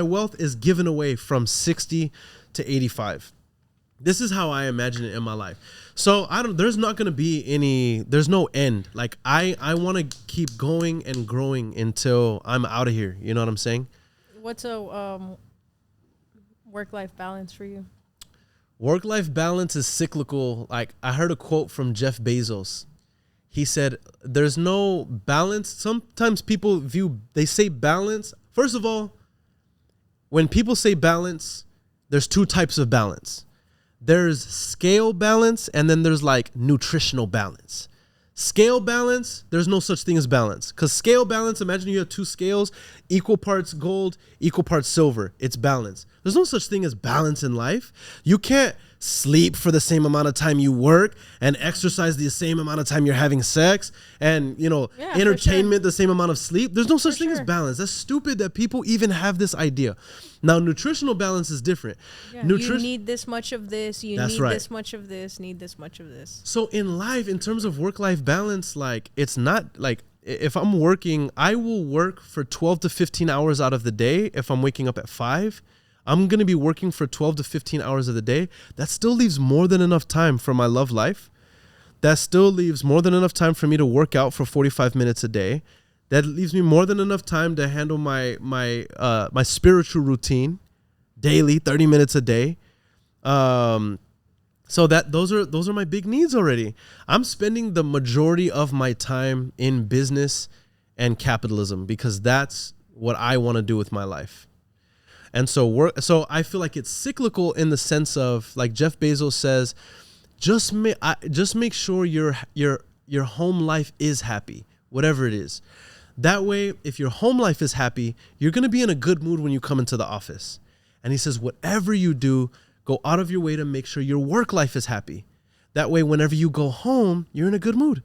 wealth is given away from 60 to 85. This is how I imagine it in my life. So there's not going to be there's no end. Like I want to keep going and growing until I'm out of here. You know what I'm saying? What's a work-life balance for you? Work-life balance is cyclical. Like I heard a quote from Jeff Bezos. He said, there's no balance. Sometimes people they say balance. First of all, when people say balance, there's two types of balance. There's scale balance, and then there's like nutritional balance. Scale balance, there's no such thing as balance. Because scale balance, imagine you have two scales, equal parts gold, equal parts silver. It's balance. There's no such thing as balance in life. You can't sleep for the same amount of time you work and exercise the same amount of time you're having sex and, entertainment the same amount of sleep. There's no such thing as balance. That's stupid that people even have this idea. Now, nutritional balance is different. Yeah, you need this much of this. You need this much of this. Need this much of this. So in life, in terms of work-life balance, like it's not like if I'm working, I will work for 12 to 15 hours out of the day. If I'm waking up at 5, I'm going to be working for 12 to 15 hours of the day. That still leaves more than enough time for my love life. That still leaves more than enough time for me to work out for 45 minutes a day. That leaves me more than enough time to handle my spiritual routine daily, 30 minutes a day. So that those are my big needs already. I'm spending the majority of my time in business and capitalism because that's what I want to do with my life. And so I feel like it's cyclical in the sense of, like Jeff Bezos says, just make sure your home life is happy, whatever it is. That way, if your home life is happy, you're going to be in a good mood when you come into the office. And he says, whatever you do, go out of your way to make sure your work life is happy. That way, whenever you go home, you're in a good mood.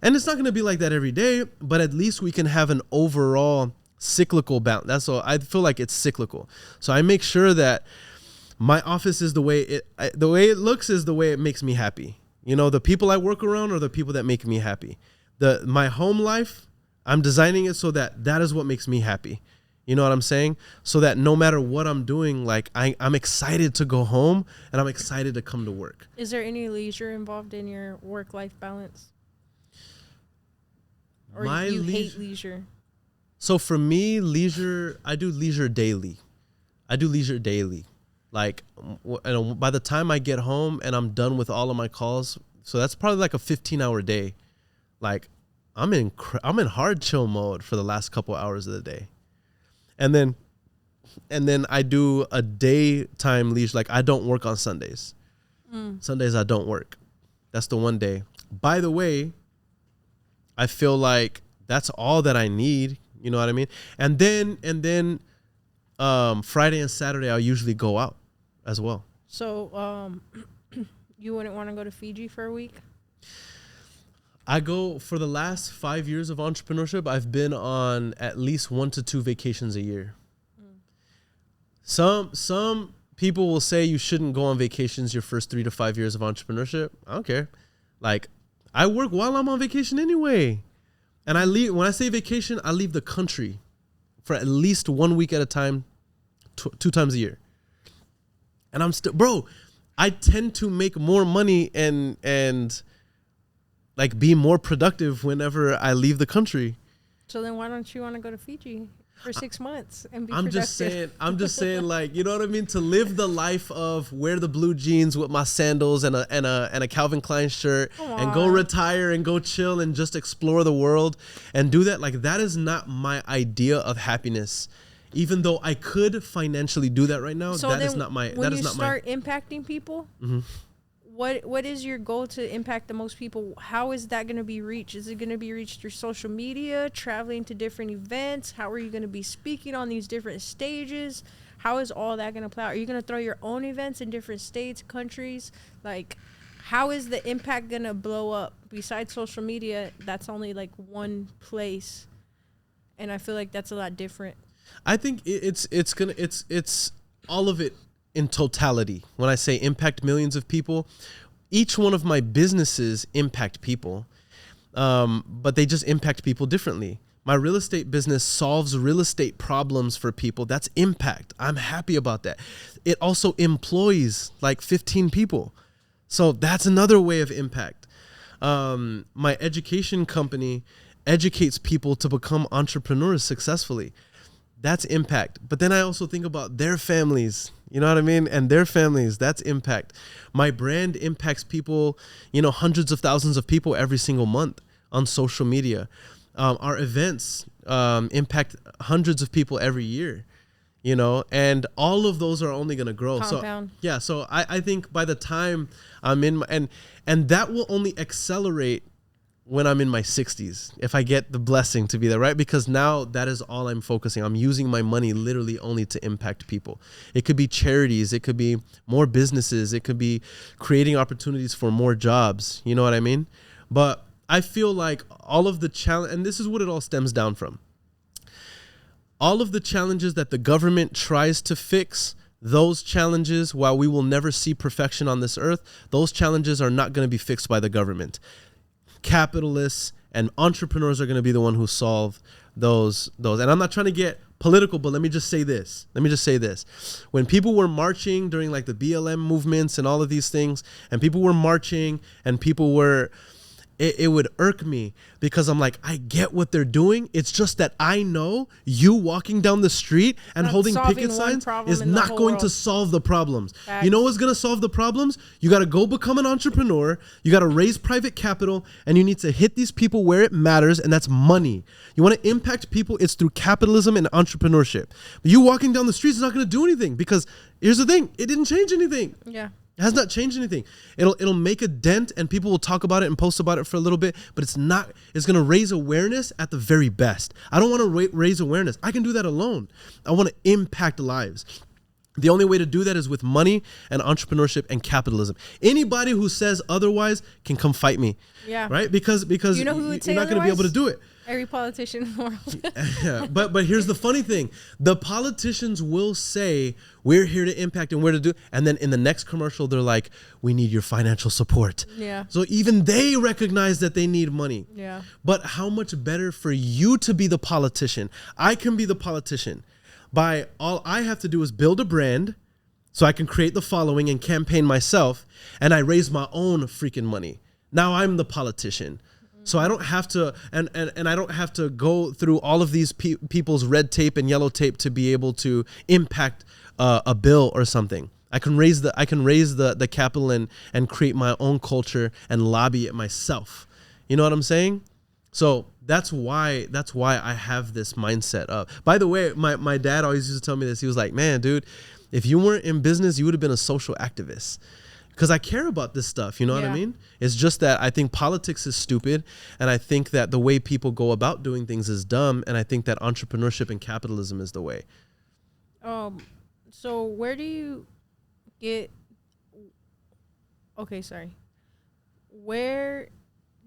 And it's not going to be like that every day, but at least we can have an overall cyclical balance. That's all. I feel like it's cyclical. So I make sure that my office is the way it looks is the way it makes me happy. The people I work around are the people that make me happy. My home life, I'm designing it so that is what makes me happy. You know what I'm saying? So that no matter what I'm doing, like I'm excited to go home and I'm excited to come to work. Is there any leisure involved in your work-life balance? Or you hate leisure? So for me, leisure, I do leisure daily. Like by the time I get home and I'm done with all of my calls, so that's probably like a 15-hour day. Like I'm in hard chill mode for the last couple hours of the day. And then I do a daytime leisure. Like I don't work on Sundays. Sundays I don't work. That's the one day. By the way, I feel like that's all that I need. You know what I mean? And then Friday and Saturday I'll usually go out as well. So you wouldn't want to go to Fiji for a week? I go for the last 5 years of entrepreneurship. I've been on at least 1 to 2 vacations a year. Some people will say you shouldn't go on vacations your first 3 to 5 years of entrepreneurship. I don't care. Like I work while I'm on vacation anyway. And I leave, when I say vacation, I leave the country for at least 1 week at a time, 2 times a year. And I'm still, I tend to make more money and like be more productive whenever I leave the country. So then why don't you want to go to Fiji for 6 months and be I'm productive? I'm just saying, like, you know what I mean? To live the life of wear the blue jeans with my sandals and a Calvin Klein shirt and go retire and go chill and just explore the world and do that. Like, that is not my idea of happiness. Even though I could financially do that right now, so that is not my. When you start impacting people, what is your goal to impact the most people? How is that going to be reached? Is it going to be reached through social media, traveling to different events? How are you going to be speaking on these different stages? How is all that going to play out? Are you going to throw your own events in different states, countries? Like, how is the impact gonna blow up? Besides social media, that's only like one place, and I feel like that's a lot different. I think it's all of it in totality. When I say impact millions of people, each one of my businesses impact people, but they just impact people differently. My real estate business solves real estate problems for people. That's impact. I'm happy about that. It also employs like 15 people. So that's another way of impact. My education company educates people to become entrepreneurs successfully. That's impact. But then I also think about their families, you know what I mean? And their families, that's impact. My brand impacts people, hundreds of thousands of people every single month on social media. Our events impact hundreds of people every year, and all of those are only going to grow. Compound. So I think by the time I'm in and that will only accelerate when I'm in my 60s, if I get the blessing to be there, right? Because now that is all I'm focusing. I'm using my money literally only to impact people. It could be charities. It could be more businesses. It could be creating opportunities for more jobs. You know what I mean? But I feel like all of the challenge, and this is what it all stems down from. All of the challenges that the government tries to fix, those challenges, while we will never see perfection on this earth, those challenges are not going to be fixed by the government. Capitalists and entrepreneurs are going to be the one who solve those. And I'm not trying to get political, but let me just say this. When people were marching during like the BLM movements and all of these things, and people were marching and people were, it would irk me because I'm like, I get what they're doing. It's just that I know you walking down the street and Not holding solving picket one signs problem is in the not whole going world. to solve the problems. Facts. You know what's going to solve the problems? You got to go become an entrepreneur. You got to raise private capital, and you need to hit these people where it matters, and that's money. You want to impact people, it's through capitalism and entrepreneurship. But you walking down the streets is not going to do anything because here's the thing, it didn't change anything. Yeah. It has not changed anything. It'll make a dent and people will talk about it and post about it for a little bit, but it's going to raise awareness at the very best. I don't want to raise awareness. I can do that alone. I want to impact lives. The only way to do that is with money and entrepreneurship and capitalism. Anybody who says otherwise can come fight me. Yeah. Right? Because You know who would say you're not going to be able to otherwise? do it. Every politician in the world. Yeah, but here's the funny thing. The politicians will say, we're here to impact and we're to do, and then in the next commercial, they're like, we need your financial support. Yeah. So even they recognize that they need money. Yeah. But how much better for you to be the politician? I can be the politician. By all I have to do is build a brand so I can create the following and campaign myself, and I raise my own freaking money. Now I'm the politician. So I don't have to, and I don't have to go through all of these people's red tape and yellow tape to be able to impact a bill or something. I can raise the capital and create my own culture and lobby it myself. You know what I'm saying? So that's why I have this mindset of. By the way, my dad always used to tell me this. He was like, man, dude, if you weren't in business, you would have been a social activist. Because I care about this stuff, you know what I mean? It's just that I think politics is stupid, and I think that the way people go about doing things is dumb, and I think that entrepreneurship and capitalism is the way. So where do you get? Okay, sorry. Where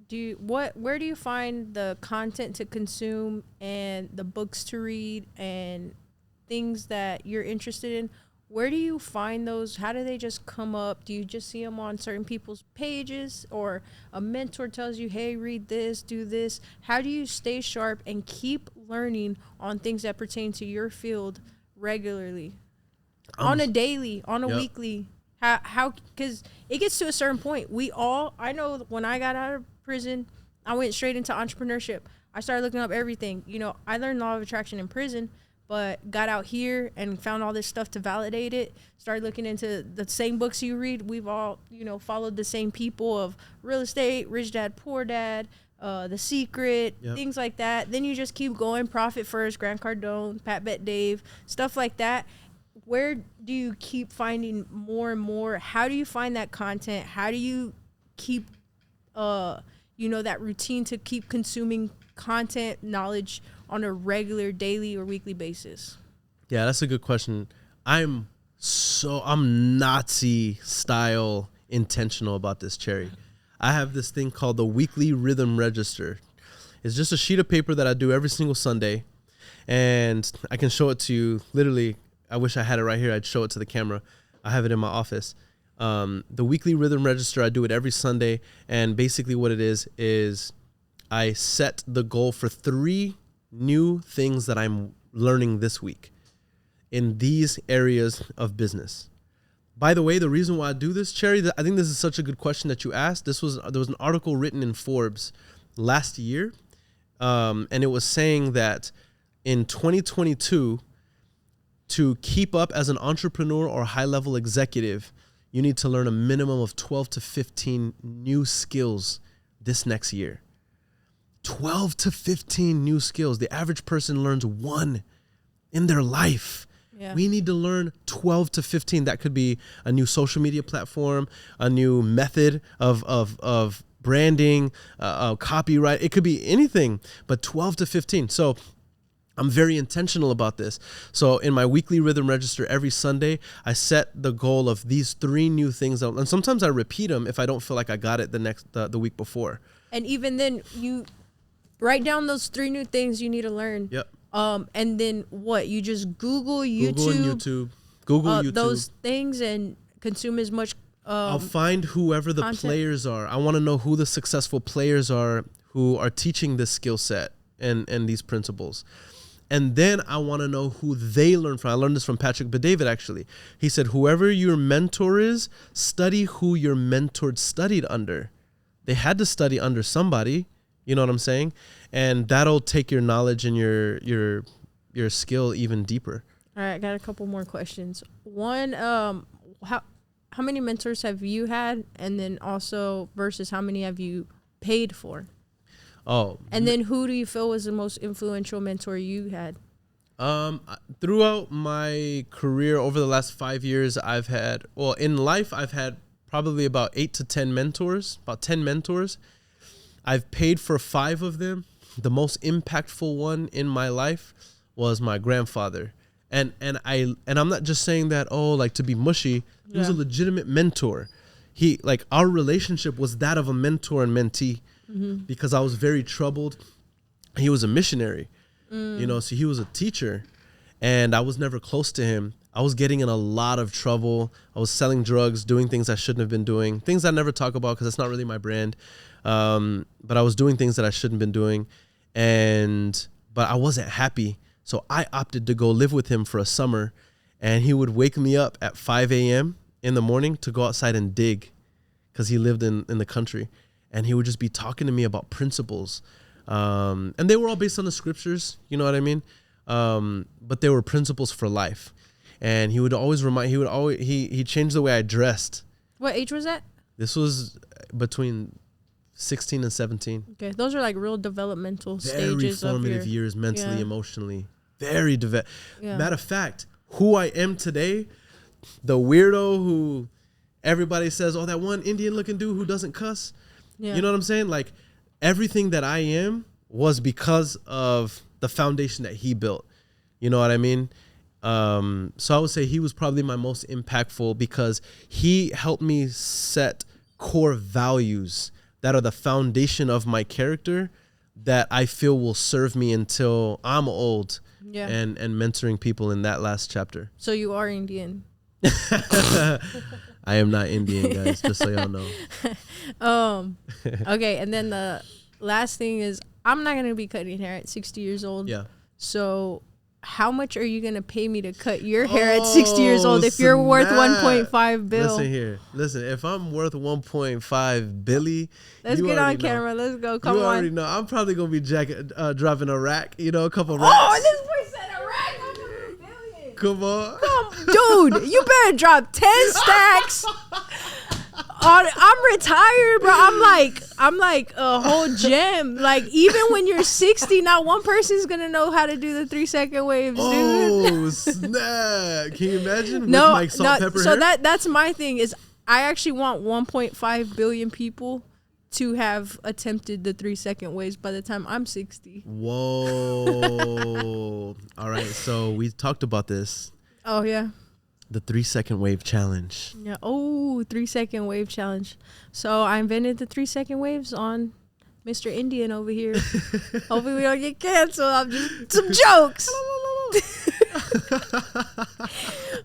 do you find the content to consume and the books to read and things that you're interested in? Where do you find those? How do they just come up? Do you just see them on certain people's pages, or a mentor tells you, hey, read this, do this? How do you stay sharp and keep learning on things that pertain to your field regularly? On a daily, on a weekly? How, because it gets to a certain point. I know when I got out of prison, I went straight into entrepreneurship. I started looking up everything. I learned law of attraction in prison, but got out here and found all this stuff to validate it. Started looking into the same books you read. We've all, followed the same people of real estate, Rich Dad, Poor Dad, The Secret, things like that. Then you just keep going. Profit First, Grant Cardone, Pat Bet Dave, stuff like that. Where do you keep finding more and more? How do you find that content? How do you keep, that routine to keep consuming content, knowledge on a regular daily or weekly basis? Yeah, that's a good question. I'm Nazi style intentional about this, Cherry. I have this thing called the weekly rhythm register. It's just a sheet of paper that I do every single Sunday. And I can show it to you. Literally, I wish I had it right here. I'd show it to the camera. I have it in my office. The weekly rhythm register, I do it every Sunday. And basically what it is I set the goal for 3 new things that I'm learning this week in these areas of business. By the way, the reason why I do this, Cherry, I think this is such a good question that you asked. There was an article written in Forbes last year, and it was saying that in 2022, to keep up as an entrepreneur or high-level executive, you need to learn a minimum of 12 to 15 new skills this next year. 12 to 15 new skills. The average person learns 1 in their life. Yeah. We need to learn 12 to 15. That could be a new social media platform, a new method of branding, copyright. It could be anything, but 12 to 15. So I'm very intentional about this. So in my weekly rhythm register every Sunday, I set the goal of these 3 new things. And sometimes I repeat them if I don't feel like I got it the week before. And even then, you write down those 3 new things you need to learn. Yep. And then what? You just Google YouTube. Google YouTube. Those things and consume as much. I'll find whoever the players are. I want to know who the successful players are who are teaching this skill set and these principles. And then I want to know who they learn from. I learned this from Patrick Bet-David, actually. He said, whoever your mentor is, study who your mentor studied under. They had to study under somebody. You know what I'm saying? And that'll take your knowledge and your skill even deeper. All right, I got a couple more questions. One, how many mentors have you had? And then also versus how many have you paid for? Oh. And then who do you feel was the most influential mentor you had? Throughout my career over the last 5 years, in life, I've had probably about 8 to 10 mentors, about 10 mentors. I've paid for 5 of them. The most impactful one in my life was my grandfather. And I'm not just saying that, to be mushy. He was a legitimate mentor. Our relationship was that of a mentor and mentee, because I was very troubled. He was a missionary, so he was a teacher, and I was never close to him. I was getting in a lot of trouble. I was selling drugs, doing things I shouldn't have been doing, things I never talk about because it's not really my brand. But I was doing things that I shouldn't have been doing, but I wasn't happy. So I opted to go live with him for a summer, and he would wake me up at 5 a.m. in the morning to go outside and dig, because he lived in the country, and he would just be talking to me about principles. And they were all based on the scriptures, you know what I mean? But they were principles for life. And he would always he changed the way I dressed. What age was that? This was between 16 and 17. Okay, those are like real developmental stages. Very formative years, mentally, emotionally. Very Matter of fact, who I am today, the weirdo who everybody says, that one Indian looking dude who doesn't cuss. Yeah. You know what I'm saying? Like, everything that I am was because of the foundation that he built. You know what I mean? So I would say he was probably my most impactful, because he helped me set core values that are the foundation of my character that I feel will serve me until I'm old. Yeah. And mentoring people in that last chapter. So you are Indian. I am not Indian, guys, just so y'all know. Okay, and then the last thing is, I'm not going to be cutting hair at 60 years old. Yeah. So how much are you going to pay me to cut your hair at 60 years old if you're worth 1.5 bill? Listen here. Listen, if I'm worth 1.5 billy, let's get on camera. Let's go. Come on. You already know. I'm probably going to be driving a rack, a couple racks. Oh, this boy said a rack. 1 billion. Come on. Dude, you better drop 10 stacks. I'm retired, bro. I'm like a whole gem. Like, even when you're 60, not one person's gonna know how to do the 3-second waves, dude. Oh, snap. Can you imagine? With like salt, pepper so hair? that's my thing, is I actually want 1.5 billion people to have attempted the 3-second waves by the time I'm 60. Whoa. All right, so we talked about this. Oh, yeah. The 3-second wave challenge. Yeah. Oh, 3-second wave challenge. So I invented the 3-second waves on Mr. Indian over here. Hopefully we don't get canceled. I'm just some jokes.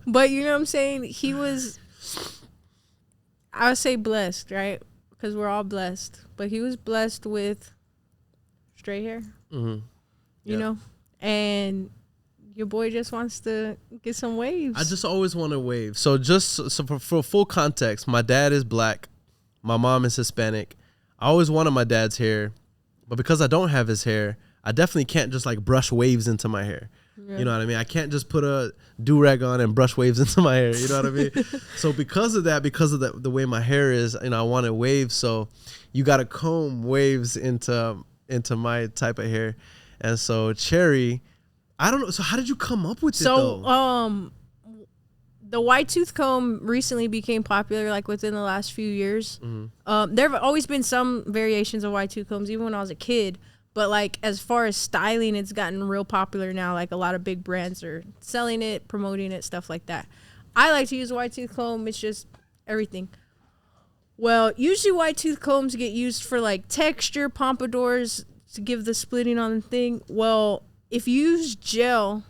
But you know what I'm saying? He was, I would say blessed, right? Because we're all blessed. But he was blessed with straight hair. Mm-hmm. You know? And your boy just wants to get some waves. I just always want a wave. So for full context, my dad is black. My mom is Hispanic. I always wanted my dad's hair. But because I don't have his hair, I definitely can't just like brush waves into my hair. Yeah. You know what I mean? I can't just put a do-rag on and brush waves into my hair. You know what I mean? So because of the way my hair is, you know, I wanted waves. So you got to comb waves into my type of hair. And so Cherry, I don't know. So how did you come up with it though? The white tooth comb recently became popular, like within the last few years. Mm-hmm. There have always been some variations of white tooth combs, even when I was a kid. But like as far as styling, it's gotten real popular now. Like a lot of big brands are selling it, promoting it, stuff like that. I like to use a white tooth comb. It's just everything. Well, usually white tooth combs get used for like texture, pompadours, to give the splitting on the thing. Well, if you use gel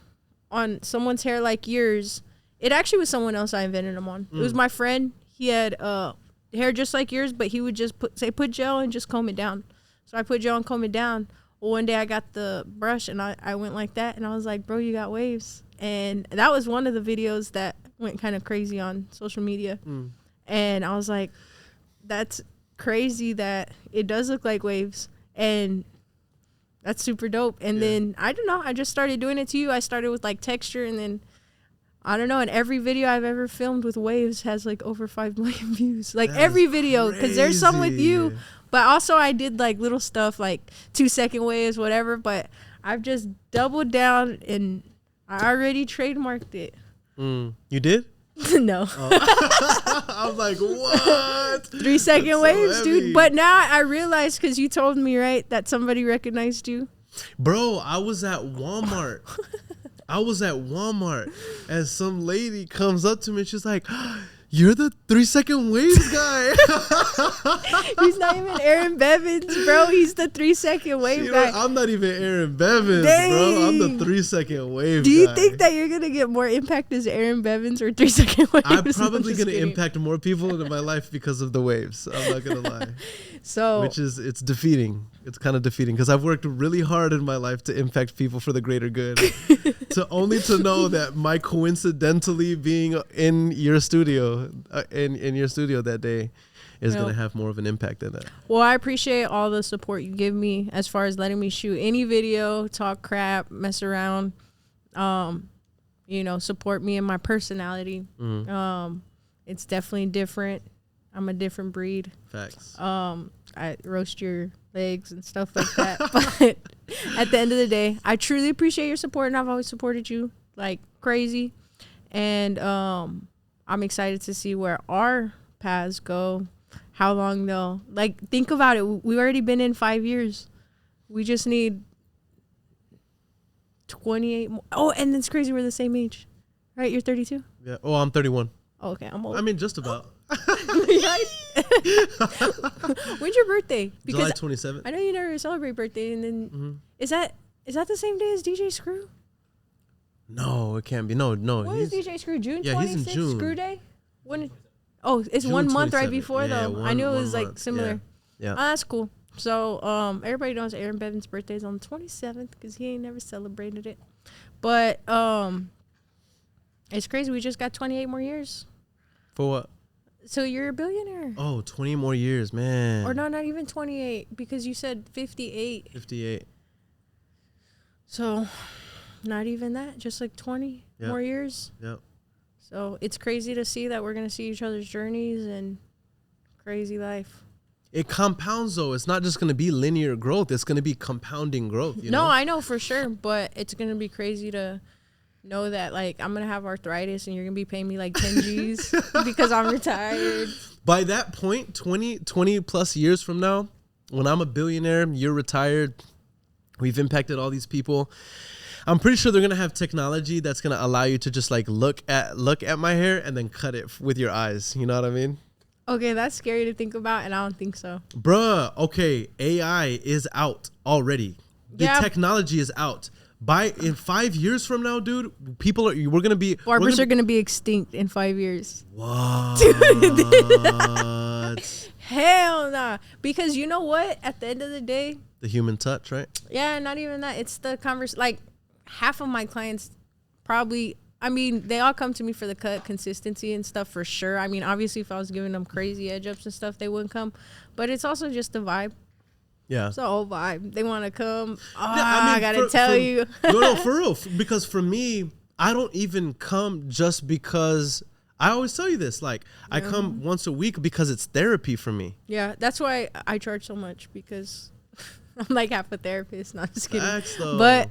on someone's hair like yours, it actually was someone else I invented them on. It was my friend. He had hair just like yours, but he would just put gel and just comb it down. So I put gel and comb it down. Well, one day I got the brush and I went like that, and I was like, bro, you got waves. And that was one of the videos that went kind of crazy on social media. And I was like, that's crazy that it does look like waves. And that's super dope. And then, I don't know, I just started doing it to you. I started with like texture, and then I don't know. And every video I've ever filmed with waves has like over 5 million views. Like every video, because there's some with you. But also I did like little stuff like 2-second waves, whatever. But I've just doubled down and I already trademarked it. You did? No. Oh. I'm like, what? 3-second waves, dude. But now I realized, because you told me, right, that somebody recognized you. Bro, I was at Walmart. And some lady comes up to me and she's like, you're the 3-second waves guy. He's not even Aaron Bevins, bro. He's the 3-second wave guy. I'm not even Aaron Bevins, Dang. bro. I'm the 3-second wave guy. Do you think that you're going to get more impact as Aaron Bevins or 3-second waves? I'm probably going to impact more people in my life because of the waves. I'm not going to lie. So, it's defeating. It's kind of defeating because I've worked really hard in my life to impact people for the greater good. to know that my coincidentally being in your studio, in your studio that day, is going to have more of an impact than that. Well, I appreciate all the support you give me as far as letting me shoot any video, talk crap, mess around, you know, support me and my personality. It's definitely different. I'm a different breed. Facts. I roast your legs and stuff like that. But at the end of the day, I truly appreciate your support, and I've always supported you like crazy. And I'm excited to see where our paths go, how long they'll, like, think about it. We've already been in 5 years. We just need 28 more. Oh, and it's crazy. We're the same age, right? You're 32? Yeah. Oh, I'm 31. Oh, okay. I'm old. I mean, just about. When's your birthday? July 27th. I know you never celebrate birthday, and then is that the same day as DJ Screw? No, it can't be. No. When is DJ Screw? June 26th? Yeah, he's in June. Screw Day? When? Oh, it's June 1 month right 27th. before though. I knew it was like similar. Yeah. Oh, that's cool. So everybody knows Aaron Bevan's birthday is on the 27th because he ain't never celebrated it. But it's crazy. We just got 28 more years. For what? So you're a billionaire. Oh, 20 more years, man. Or no, not even 28, because you said 58. 58. So not even that, just like 20 more years. Yep. So it's crazy to see that we're going to see each other's journeys and crazy life. It compounds, though. It's not just going to be linear growth. It's going to be compounding growth. You know? I know for sure, but it's going to be crazy to know that, like, I'm going to have arthritis and you're going to be paying me like 10 G's because I'm retired. By that point, 20 plus years from now, when I'm a billionaire, you're retired, we've impacted all these people, I'm pretty sure they're gonna have technology that's gonna allow you to just like look at my hair and then cut it with your eyes. You know what I mean? Okay, that's scary to think about, and I don't think so. Bruh, okay, AI is out already. The technology is out. In 5 years from now, dude, barbers are gonna be extinct in 5 years. What? Hell nah. Because you know what? At the end of the day, the human touch, right? Yeah, not even that. It's the like half of my clients probably, I mean, they all come to me for the cut consistency and stuff for sure. I mean, obviously if I was giving them crazy edge ups and stuff, they wouldn't come. But it's also just the vibe. Yeah. It's a whole vibe. They want to come. I gotta tell you. No, for real. Because for me, I don't even come just because, I always tell you this, like, I come once a week because it's therapy for me. Yeah, that's why I charge so much, because I'm like half a therapist. Not just kidding. Facts, though. But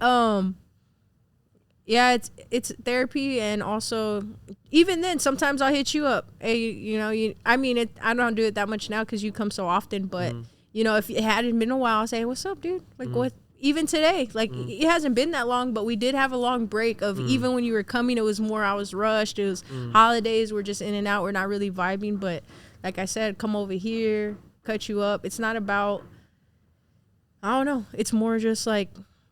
yeah, it's therapy, and also even then sometimes I'll hit you up. Hey, I don't do it that much now because you come so often, but if it hadn't been a while, I'll say, what's up, dude? Like what? Even today, like it hasn't been that long, but we did have a long break of even when you were coming, it was more, I was rushed. It was holidays. We're just in and out. We're not really vibing. But like I said, come over here, cut you up. It's not about, I don't know. It's more just like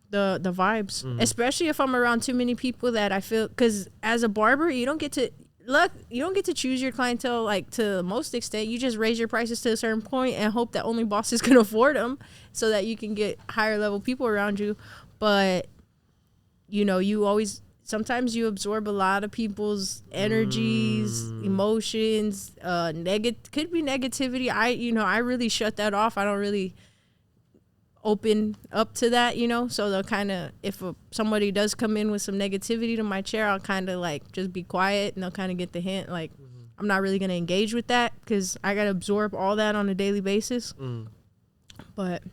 the vibes, especially if I'm around too many people that I feel, because as a barber, you don't get to choose your clientele, like, to the most extent. You just raise your prices to a certain point and hope that only bosses can afford them, so that you can get higher level people around you. But sometimes you absorb a lot of people's energies, emotions, could be negativity. I really shut that off. I don't really open up to that, so they'll kind of, if somebody does come in with some negativity to my chair, I'll kind of like just be quiet, and they'll kind of get the hint, like I'm not really going to engage with that because I got to absorb all that on a daily basis. But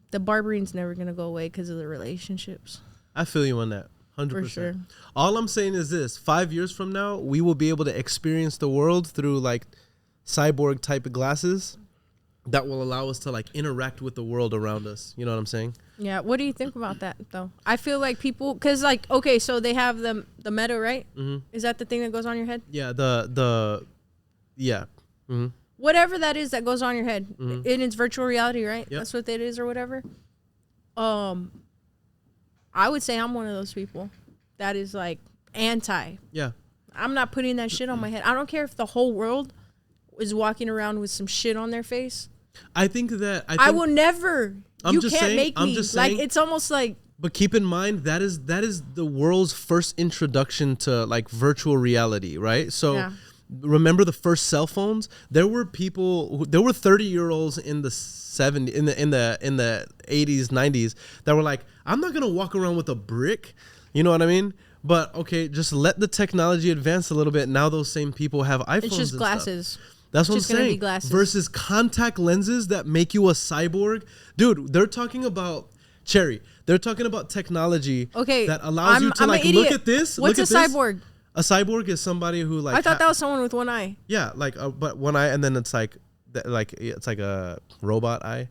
the barbering's never going to go away because of the relationships. I feel you on that 100%. For sure. All I'm saying is this: 5 years from now, we will be able to experience the world through like cyborg type of glasses that will allow us to like interact with the world around us. You know what I'm saying? Yeah. What do you think about that though? I feel like people, cause like, okay, so they have the Meta, right? Is that the thing that goes on your head? Yeah. Yeah. Whatever that is that goes on your head, and it's virtual reality, right? Yep. That's what it is, or whatever. I would say I'm one of those people that is like anti. Yeah. I'm not putting that shit on my head. I don't care if the whole world is walking around with some shit on their face. I think I will never. You can't make me. Like, it's almost like. But keep in mind, that is the world's first introduction to like virtual reality, right? So remember the first cell phones? There were 30-year-olds in the 70s, in the 80s, 90s that were like, I'm not gonna walk around with a brick. You know what I mean? But okay, just let the technology advance a little bit. Now those same people have iPhones. It's just and glasses. Stuff. That's what I'm saying. Versus contact lenses that make you a cyborg. Dude, they're talking about They're talking about technology that allows you to like look at this. What's a cyborg? A cyborg is somebody who like. I thought that was someone with one eye. Yeah, like but one eye, and then it's like it's like a robot eye.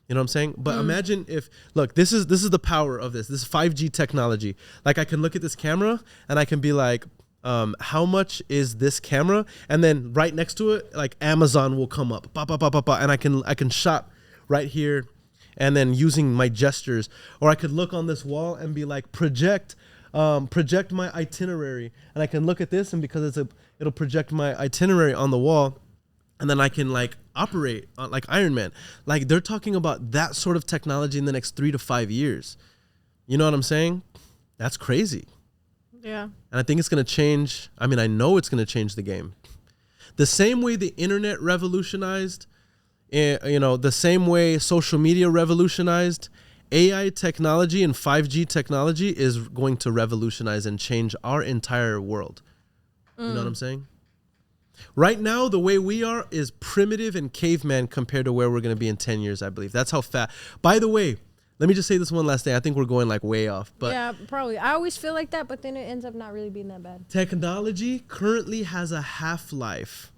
You know what I'm saying? But imagine if, look, this is the power of this. This is 5G technology. Like, I can look at this camera and I can be like, how much is this camera? And then right next to it, like Amazon will come up, and I can shop right here, and then using my gestures, or I could look on this wall and be like, project my itinerary, and I can look at this, and because it'll project my itinerary on the wall, and then I can like operate like Iron Man. Like, they're talking about that sort of technology in the next 3 to 5 years. You know what I'm saying? That's crazy. Yeah. And I think it's going to change. I mean, I know it's going to change the game. The same way the internet revolutionized, the same way social media revolutionized, AI technology and 5G technology is going to revolutionize and change our entire world. You know what I'm saying? Right now, the way we are is primitive and caveman compared to where we're going to be in 10 years, I believe. That's how fast. By the way, let me just say this one last thing. I think we're going like way off. But yeah, probably. I always feel like that, but then it ends up not really being that bad. Technology currently has a half-life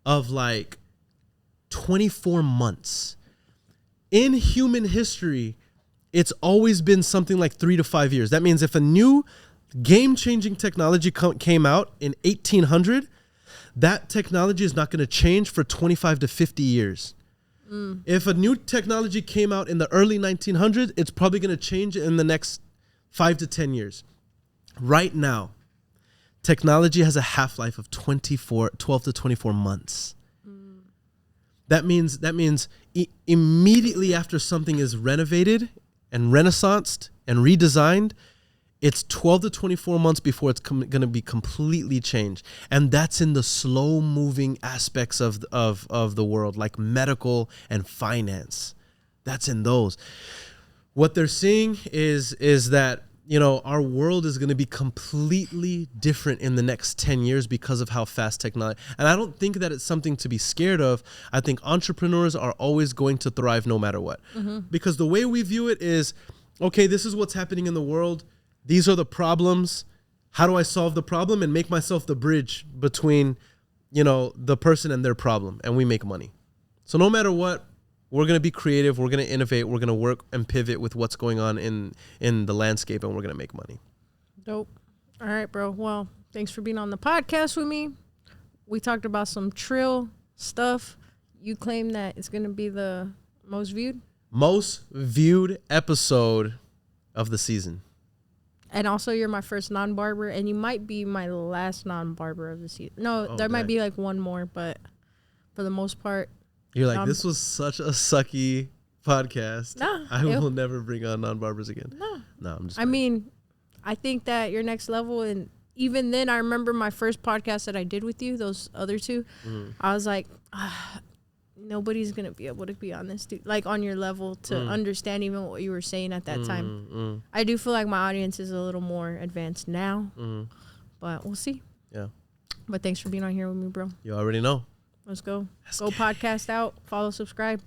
of like 24 months. In human history, it's always been something like 3 to 5 years. That means if a new game-changing technology came out in 1800, that technology is not going to change for 25 to 50 years. If a new technology came out in the early 1900s, it's probably going to change in the next 5 to 10 years. Right now, technology has a half-life of 12 to 24 months. That means immediately after something is renovated and renaissanced and redesigned, it's 12 to 24 months before it's going to be completely changed. And that's in the slow-moving aspects of the world, like medical and finance. That's in those. What they're seeing is that, you know, our world is going to be completely different in the next 10 years because of how fast technology. And I don't think that it's something to be scared of. I think entrepreneurs are always going to thrive no matter what. Because the way we view it is, okay, this is what's happening in the world. These are the problems. How do I solve the problem and make myself the bridge between, you know, the person and their problem, and we make money. So no matter what, we're going to be creative. We're going to innovate. We're going to work and pivot with what's going on in the landscape, and we're going to make money. Dope. All right, bro. Well, thanks for being on the podcast with me. We talked about some trill stuff. You claim that it's going to be the most viewed? Most viewed episode of the season. And also, you're my first non-barber, and you might be my last non-barber of the season. No, there might be like one more, but for the most part. You're like, this was such a sucky podcast. No. I will never bring on non-barbers again. No, I'm just I mean, I think that your next level, and even then, I remember my first podcast that I did with you, those other two, I was like, nobody's going to be able to be on this, dude, like on your level to understand even what you were saying at that time. I do feel like my audience is a little more advanced now, but we'll see. Yeah. But thanks for being on here with me, bro. You already know. Let's go. Go podcast out. Follow, subscribe.